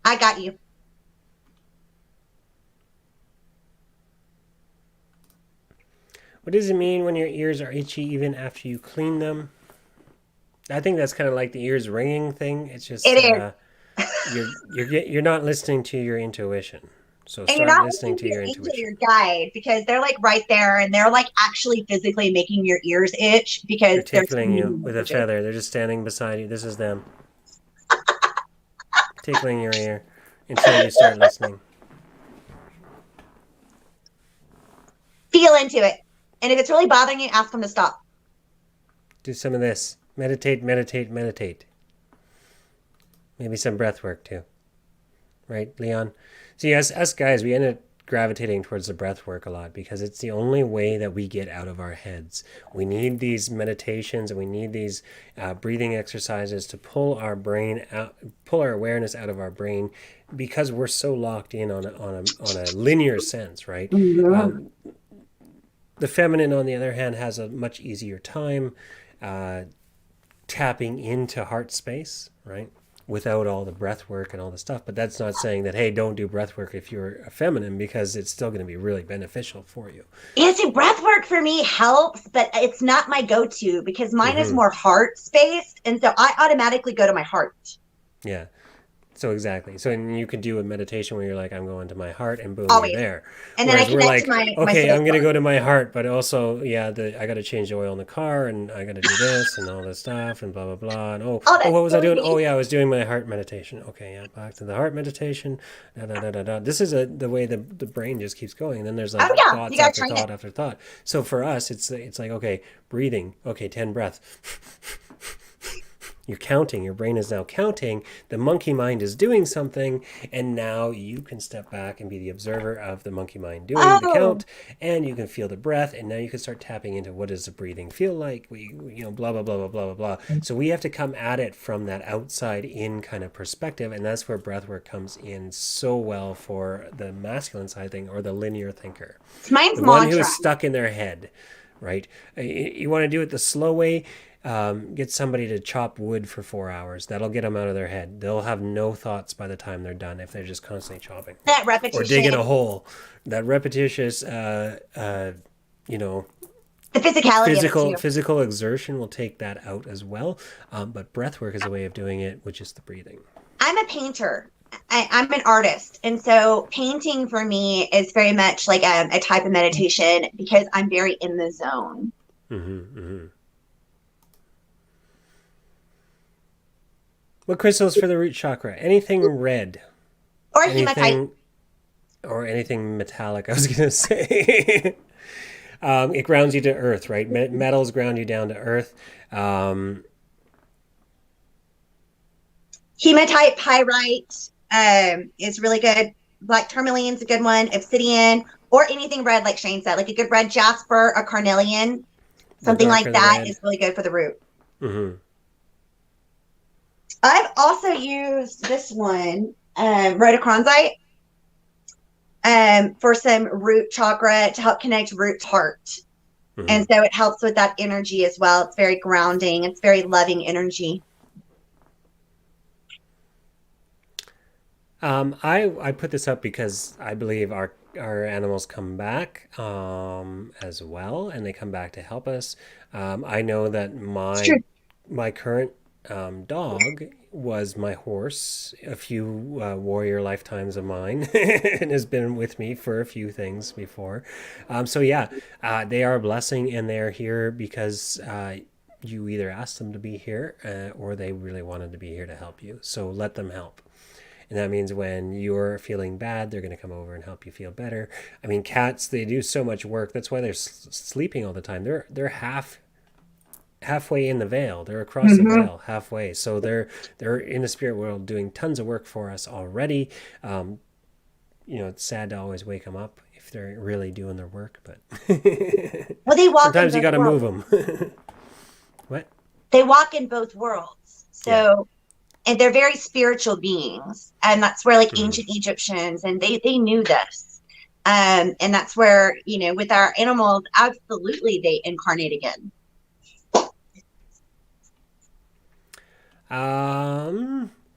I got you. What does it mean when your ears are itchy even after you clean them? I think that's kind of like the ears ringing thing. It's just It is. you're not listening to your intuition. So And you're start not listening listening to to your your angel, intuition. your guide, because they're like right there and they're like actually physically making your ears itch They're because they're tickling sending you you with a messages. feather. They're just standing beside you. This is them tickling your ear until you start listening. Feel into it. And if it's really bothering you, ask them to stop. Do some of this. Meditate, meditate, meditate. Maybe some breath work too. Right, Leon? See, us guys, we end up gravitating towards the breath work a lot because it's the only way that we get out of our heads. We need these meditations and we need these breathing exercises to pull our brain out, pull our awareness out of our brain because we're so locked in on a linear sense, right? Mhm. Um, the feminine, on the other hand, has a much easier time uh, tapping into heart space, right? Without all the breath work and all the stuff. But that's not saying that, hey, don't do breath work if you're a feminine, because it's still going to be really beneficial for you. Yeah, see, breath work for me helps, but it's not my go to because mine is Mm-hmm. more heart spaced. And so I automatically go to my heart. Yeah. So exactly. So and you could do a meditation where you're like, I'm going to my heart, and boom, you're Always. there. And then I Whereas we're connect to like, my okay, soul I'm gonna part. go to my heart, but also, yeah, I got to change the oil in the car, and I got to do this and all this stuff, and blah blah blah. And Oh, oh, that's what was I so doing? Oh neat. yeah, I was doing my heart meditation. Okay, yeah, back to the heart meditation. Da, da, da, da, da. This is the way the brain just keeps going. And then there's Oh, like yeah. You thoughts got to after train it. thought after thought. So for us, it's like, okay, breathing. Okay, 10 breaths. You're counting. Your brain is now counting. The monkey mind is doing something, and now you can step back and be the observer of the monkey mind doing the Oh, count, and you can feel the breath, and now you can start tapping into what does the breathing feel like. Blah blah blah blah blah blah blah. So we have to come at it from that outside in kind of perspective, and that's where breath work comes in so well for the masculine side thing or the linear thinker, mine's the one who mantra. is stuck in their head, right? You want to do it the slow way. Get somebody to chop wood for 4 hours. That'll get them out of their head. They'll have no thoughts by the time they're done if they're just constantly chopping That or repetition, digging a hole. That repetitious, you know, the physicality of it too. physical exertion will take that out as well. But breath work is a way of doing it, which is the breathing. I'm a painter. I'm an artist. And so painting for me is very much like a type of meditation because I'm very in the zone. Mm-hmm, mm-hmm. What crystals for the root chakra? Anything red. Or hematite. Anything or anything metallic, I was going to say. It grounds you to earth, right? Metals ground you down to earth. Hematite, pyrite is really good. Black tourmaline is a good one. Obsidian or anything red, like Shayne said, like a good red jasper, a carnelian, The something like darker the that red. is really good for the root. Mm-hmm. I've also used this one, rhodochrosite, for some root chakra to help connect root to heart. Mm-hmm. And so it helps with that energy as well. It's very grounding. It's very loving energy. I put this up because I believe our animals come back as well, and they come back to help us. I know that It's true. my current dog was my horse a few warrior lifetimes of mine and has been with me for a few things before. So yeah, they are a blessing, and they're here because you either asked them to be here or they really wanted to be here to help you. So let them help. And that means when you're feeling bad, they're going to come over and help you feel better. I mean, cats, they do so much work. That's why they're sleeping all the time. They're halfway in the veil. They're across the Mm-hmm. veil halfway. So they're in the spirit world doing tons of work for us already. It's sad to always wake them up if they're really doing their work, but Well, they walk in sometimes you both got to worlds. move them. What? They walk in both worlds. Yeah. So, and they're very spiritual beings. And that's where like Mm-hmm. ancient Egyptians, and they knew this. And that's where, with our animals, absolutely they incarnate again.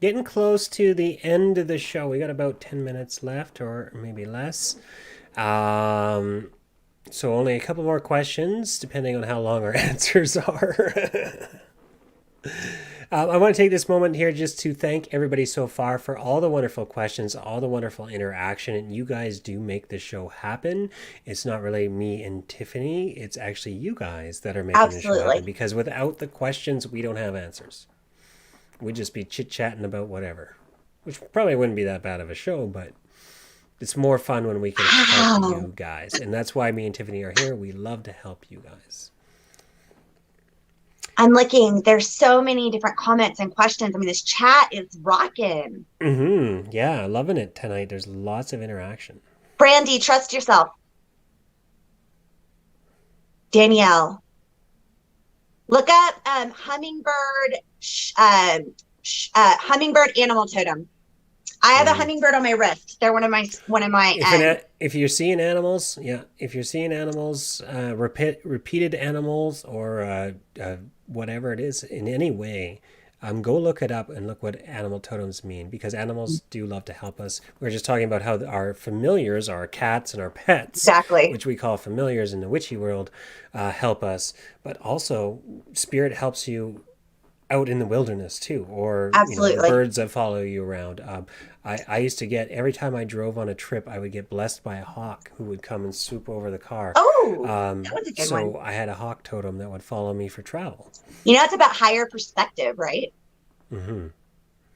Getting close to the end of the show. We got about 10 minutes left, or maybe less. So only a couple more questions, depending on how long our answers are. I want to take this moment here just to thank everybody so far for all the wonderful questions, all the wonderful interaction, and you guys do make the show happen. It's not really me and Tiffany, it's actually you guys that are making the show happen, because without the questions, we don't have answers. We'd just be chit-chatting about whatever, which probably wouldn't be that bad of a show, but it's more fun when we can help you guys. And that's why me and Tiffany are here. We love to help you guys. I'm looking. There's so many different comments and questions. I mean, this chat is rocking. Yeah, loving it tonight. There's lots of interaction. Brandy, trust yourself. Danielle, look up hummingbird animal totem. I have a hummingbird on my wrist. They're one of my. If you're seeing animals, repeated animals, or whatever it is in any way, go look it up and look what animal totems mean, because animals do love to help us. We were just talking about how our familiars, our cats and our pets, exactly, which we call familiars in the witchy world, help us. But also, spirit helps you out in the wilderness too, or the birds that follow you around. I used to get, every time I drove on a trip, I would get blessed by a hawk who would come and swoop over the car. That was a good one. So I had a hawk totem that would follow me for travel. It's about higher perspective, right? Mm-hmm.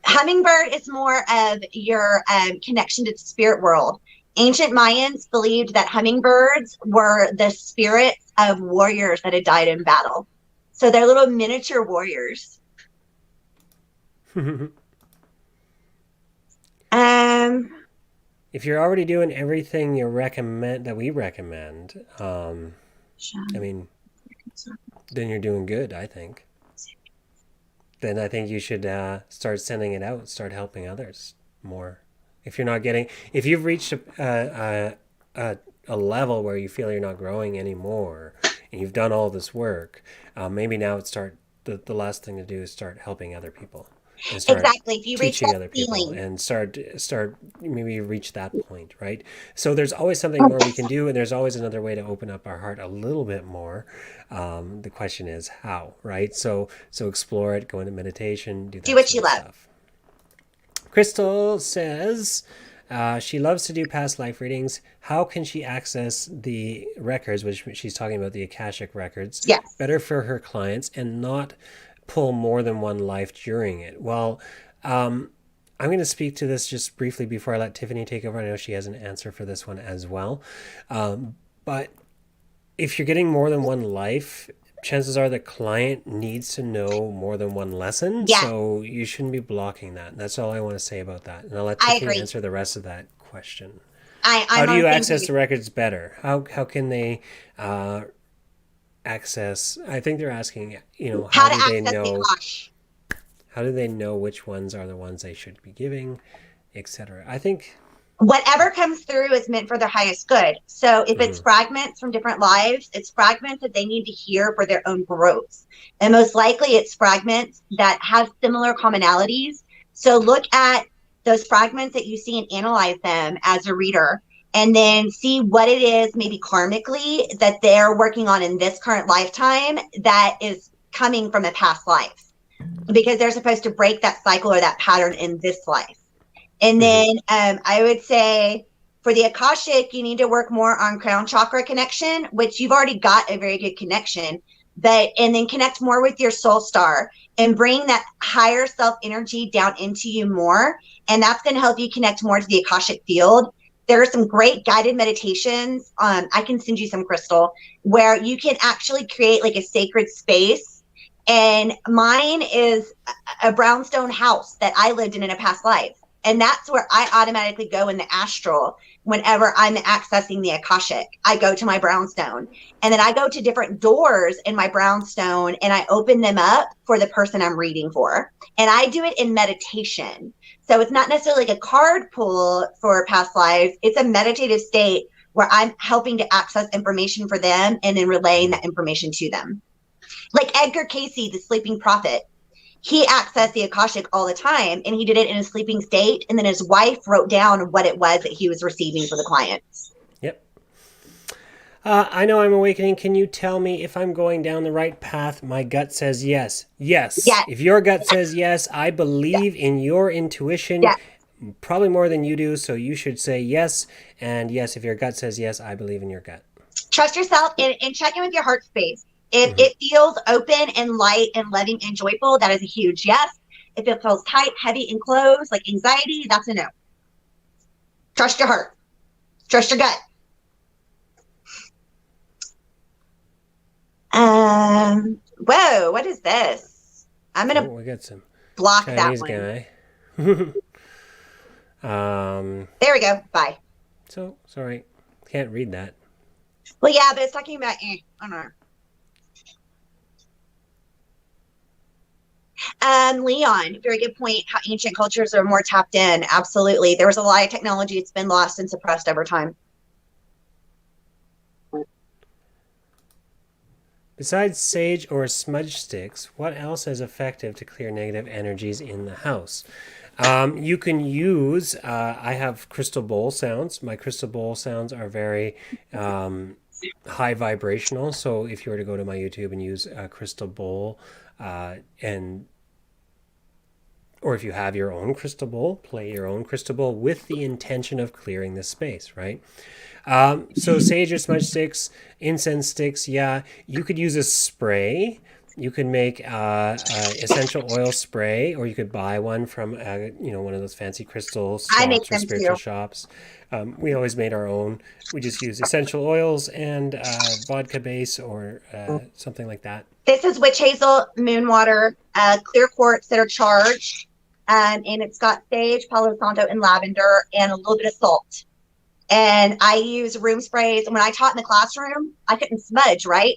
Hummingbird is more of your connection to the spirit world. Ancient Mayans believed that hummingbirds were the spirits of warriors that had died in battle. So they're little miniature warriors. If you're already doing everything we recommend, I mean, then you're doing good, I think. Then I think you should start sending it out, start helping others more. If you've reached a level where you feel you're not growing anymore, and you've done all this work, maybe now the last thing to do is start helping other people. Exactly. If you reach that other people and start maybe reach that point, right? So there's always something more we can do, and there's always another way to open up our heart a little bit more. The question is how, right? So explore it, go into meditation, do what you love. Stuff. Crystal says she loves to do past life readings. How can she access the records, which she's talking about, the Akashic records, better for her clients and not pull more than one life during it? Well, I'm going to speak to this just briefly before I let Tiffany take over. I know she has an answer for this one as well. But if you're getting more than one life, chances are the client needs to know more than one lesson. Yeah. So you shouldn't be blocking that. That's all I want to say about that. And I'll let Tiffany answer the rest of that question. How do you access the records better? How can they access? I think they're asking, how do they know which ones are the ones they should be giving, etc. I think whatever comes through is meant for their highest good. So if it's fragments from different lives, it's fragments that they need to hear for their own growth. And most likely it's fragments that have similar commonalities. So look at those fragments that you see and analyze them as a reader, and then see what it is, maybe karmically, that they're working on in this current lifetime that is coming from a past life, because they're supposed to break that cycle or that pattern in this life. And then I would say for the Akashic, you need to work more on crown chakra connection, which you've already got a very good connection, and then connect more with your soul star and bring that higher self energy down into you more. And that's going to help you connect more to the Akashic field. There are some great guided meditations. I can send you some, Crystal, where you can actually create like a sacred space. And mine is a brownstone house that I lived in a past life. And that's where I automatically go in the astral whenever I'm accessing the Akashic. I go to my brownstone, and then I go to different doors in my brownstone and I open them up for the person I'm reading for. And I do it in meditation. So it's not necessarily like a card pull for past lives. It's a meditative state where I'm helping to access information for them and then relaying that information to them. Like Edgar Cayce, the sleeping prophet. He accessed the Akashic all the time, and he did it in a sleeping state. And then his wife wrote down what it was that he was receiving for the clients. Yep. I know I'm awakening. Can you tell me if I'm going down the right path? My gut says yes. Yes. Yes, If your gut says yes, I believe in your intuition yes. probably more than you do. So you should say yes. And yes, if your gut says yes, I believe in your gut. Trust yourself and check in with your heart space. If Hmm. it feels open and light and loving and joyful, that is a huge yes. If it feels tight, heavy, and closed, like anxiety, that's a no. Trust your heart. Trust your gut. Whoa, what is this? I'm Oh, gonna we got some block that Chinese one. guy. um, There we go. Bye. so sorry, can't read that. Well, yeah, but it's talking about, I don't know. Leon, very good point. How ancient cultures are more tapped in. Absolutely. There was a lot of technology that's been lost and suppressed over time. Besides sage or smudge sticks, what else is effective to clear negative energies in the house? You can use, I have crystal bowl sounds. My crystal bowl sounds are very high vibrational. So if you were to go to my YouTube and use a crystal bowl, and or if you have your own crystal bowl, play your own crystal bowl with the intention of clearing the space, right? So sage or smudge sticks, incense sticks, yeah. You could use a spray. You could make essential oil spray, or you could buy one from one of those fancy crystal I make shops or them spiritual too. shops. We always made our own. We just use essential oils and vodka base or something like that. This is witch hazel, moon water, clear quartz that are charged. And it's got sage, Palo Santo, and lavender, and a little bit of salt. And I use room sprays. When I taught in the classroom, I couldn't smudge, right?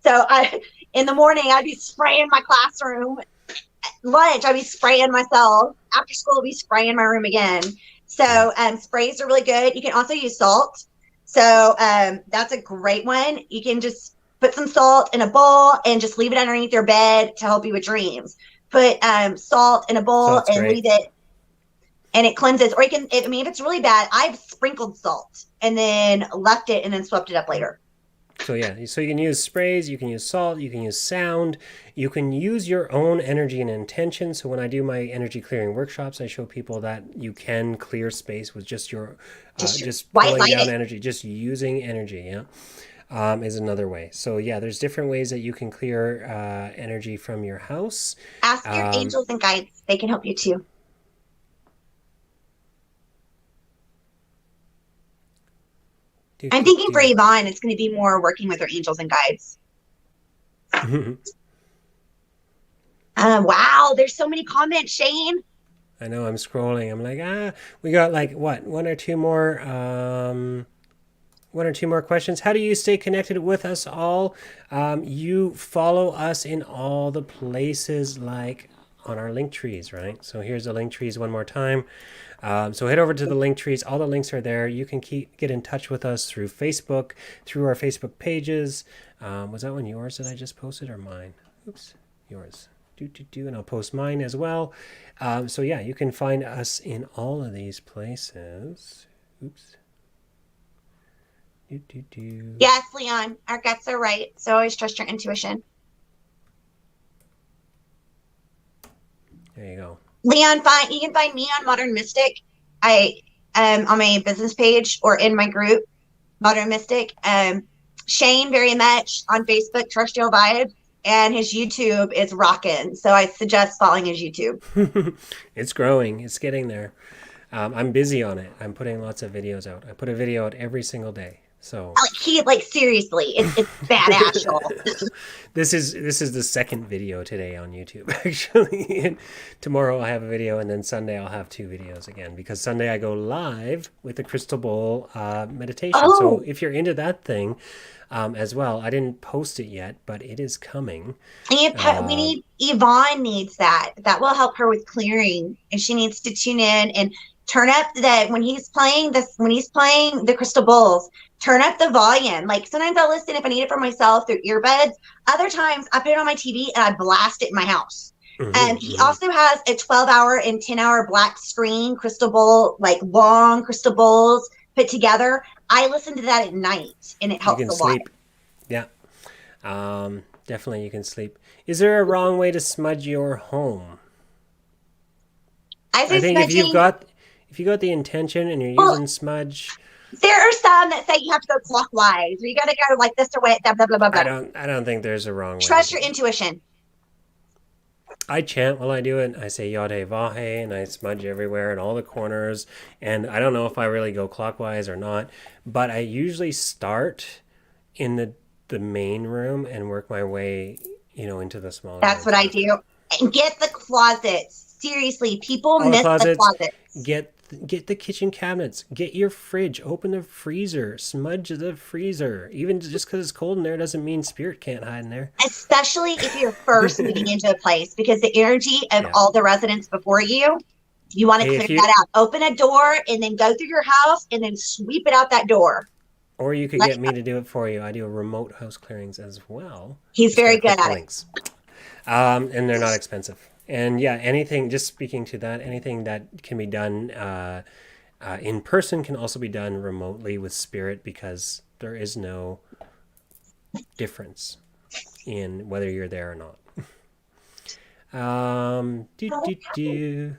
So in the morning, I'd be spraying my classroom. Lunch, I'd be spraying myself. After school, I'd be spraying my room again. So sprays are really good. You can also use salt. So that's a great one. You can just put some salt in a bowl and just leave it underneath your bed to help you with dreams. Put salt in a bowl Salt's and great. leave it, and it cleanses. Or you can, I mean, if it's really bad, I've sprinkled salt and then left it and then swept it up later. So yeah, so you can use sprays, you can use salt, you can use sound, you can use your own energy and intention. So when I do my energy clearing workshops, I show people that you can clear space with just your just White pulling light down it. energy, just using energy. Yeah, is another way. So yeah, there's different ways that you can clear energy from your house. Ask your Um, angels and guides. They can help you too. do, I'm do, thinking for do. Yvonne, it's going to be more working with her angels and guides. Wow, there's so many comments, Shayne. I know I'm scrolling. I'm like, we got like what, one or two more questions. How do you stay connected with us all? You follow us in all the places like on our link trees, right? So here's the link trees one more time. So head over to the link trees. All the links are there. You can get in touch with us through Facebook, through our Facebook pages. Was that one yours that I just posted or mine? Oops, yours. And I'll post mine as well. So yeah, you can find us in all of these places. Oops. Yes, Leon, our guts are right. So always trust your intuition. There you go. Leon, you can find me on Modern Mystic. I on my business page or in my group, Modern Mystic. Shayne very much on Facebook, Terrestrial Vibes, and his YouTube is rocking. So I suggest following his YouTube. It's growing. It's getting there. I'm busy on it. I'm putting lots of videos out. I put a video out every single day. So Seriously, it's badass, y'all. this is the second video today on YouTube actually. And tomorrow I'll have a video, and then Sunday I'll have two videos again, because Sunday I go live with the crystal bowl meditation. Oh. So if you're into that thing as well, I didn't post it yet, but it is coming. We need Yvonne needs that. That will help her with clearing, and she needs to tune in and turn up when he's playing the crystal bowls. Turn up the volume. Like sometimes I'll listen if I need it for myself through earbuds. Other times I put it on my TV and I blast it in my house. And he also has a 12-hour and 10-hour black screen crystal bowl, like long crystal bowls put together. I listen to that at night, and it You helps can a lot. sleep. Yeah. Definitely you can sleep. Is there a wrong way to smudge your home? I I say think smudging. if you got the intention and you're Well, using smudge, there are some that say you have to go clockwise, or you got to go like this or way, blah, blah, blah, blah, blah. I don't think there's a wrong way to Trust do your it. intuition. I chant while I do it. I say Yade Vahe and I smudge everywhere in all the corners. And I don't know if I really go clockwise or not, but I usually start in the main room and work my way, into the smaller That's rooms what I after. do. And get the closets. Seriously, people All the miss the closets, closets. get the kitchen cabinets, get your fridge, open the freezer, smudge the freezer. Even just because it's cold in there doesn't mean spirit can't hide in there. Especially if you're first moving into a place, because the energy of Yeah. all the residents before you want to Hey, clear if you that out. Open a door and then go through your house and then sweep it out that door. or you could Let- get me to do it for you. I do remote house clearings as well. He's Just very gotta good click the at it. links. And they're not expensive. And yeah, anything, just speaking to that, anything that can be done in person can also be done remotely with spirit because there is no difference in whether you're there or not. Do.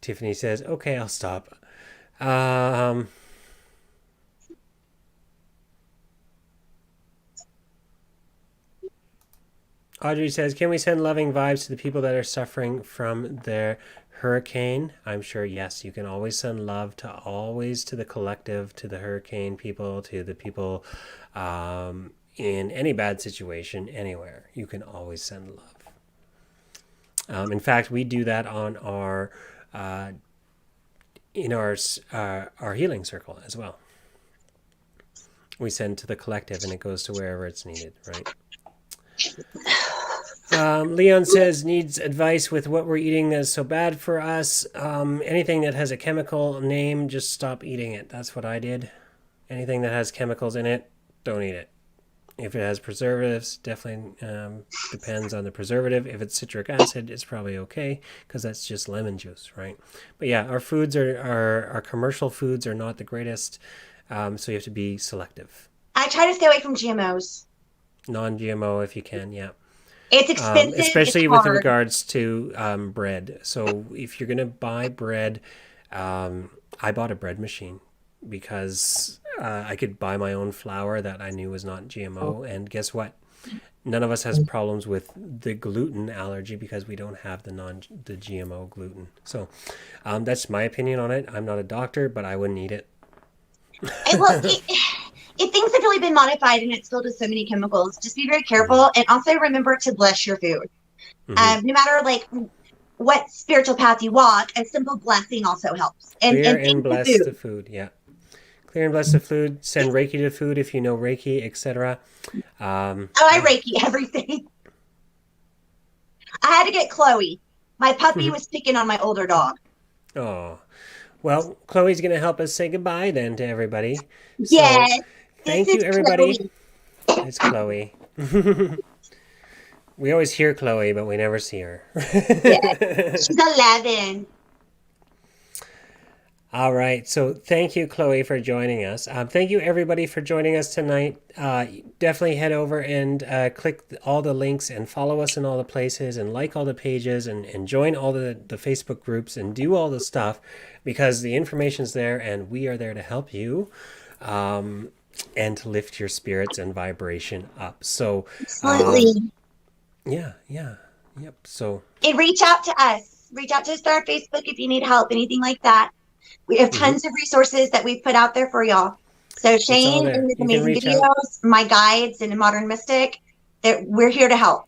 Tiffany says, okay, I'll stop. Audrey says, can we send loving vibes to the people that are suffering from their hurricane? I'm sure, yes. You can always send love to the collective, to the hurricane people, to the people in any bad situation, anywhere. You can always send love. In fact, we do that on our in our healing circle as well. We send to the collective, and it goes to wherever it's needed, right? Leon says, needs advice with what we're eating that's so bad for us. Anything that has a chemical name, just stop eating it. That's what I did. Anything that has chemicals in it, don't eat it. If it has preservatives, definitely depends on the preservative. If it's citric acid, it's probably okay because that's just lemon juice, right? But yeah, our foods our commercial foods are not the greatest, so you have to be selective. I try to stay away from GMOs. Non-GMO if you can, yeah. It's expensive. Especially It's with hard. regards to bread. So if you're gonna buy bread, I bought a bread machine because I could buy my own flour that I knew was not GMO. And guess what? None of us has problems with the gluten allergy because we don't have the GMO gluten. So that's my opinion on it. I'm not a doctor, but I wouldn't eat it. If things have really been modified and it's filled with so many chemicals, just be very careful and also remember to bless your food. No matter like what spiritual path you walk, a simple blessing also helps. Clear And and thank the bless food. the food. Yeah. Clear and bless the food. Send Reiki to food if you know Reiki, etc. I Reiki everything. I had to get Chloe. My puppy was picking on my older dog. Oh, well, Chloe's going to help us say goodbye then to everybody. Yes, So, thank this you, is everybody. Chloe. It's Chloe. We always hear Chloe, but we never see her. Yes, she's 11. All right. So thank you, Chloe, for joining us. Thank you, everybody, for joining us tonight. Definitely head over and click all the links and follow us in all the places and like all the pages and join all the Facebook groups and do all the stuff because the information's there and we are there to help you and to lift your spirits and vibration up. So, Absolutely. Yep. So, And reach out to us. Reach out to us on our Facebook if you need help, anything like that. We have tons of resources that we've put out there for y'all. So Shayne there. and his You can amazing reach out. videos, my guides and a modern mystic, we're here to help.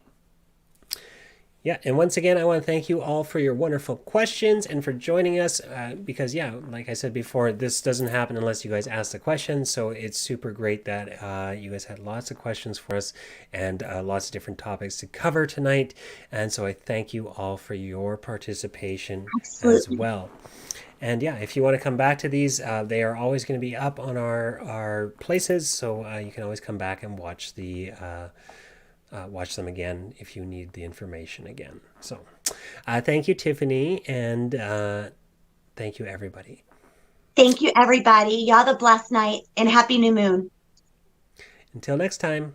Yeah, and once again, I want to thank you all for your wonderful questions and for joining us because, yeah, like I said before, this doesn't happen unless you guys ask the questions. So it's super great that you guys had lots of questions for us and lots of different topics to cover tonight. And so I thank you all for your participation as well. And yeah, if you want to come back to these, they are always going to be up on our places. So you can always come back and watch watch them again if you need the information again. So thank you, Tiffany, and thank you, everybody. Thank you, everybody. Y'all have a blessed night and happy new moon. Until next time.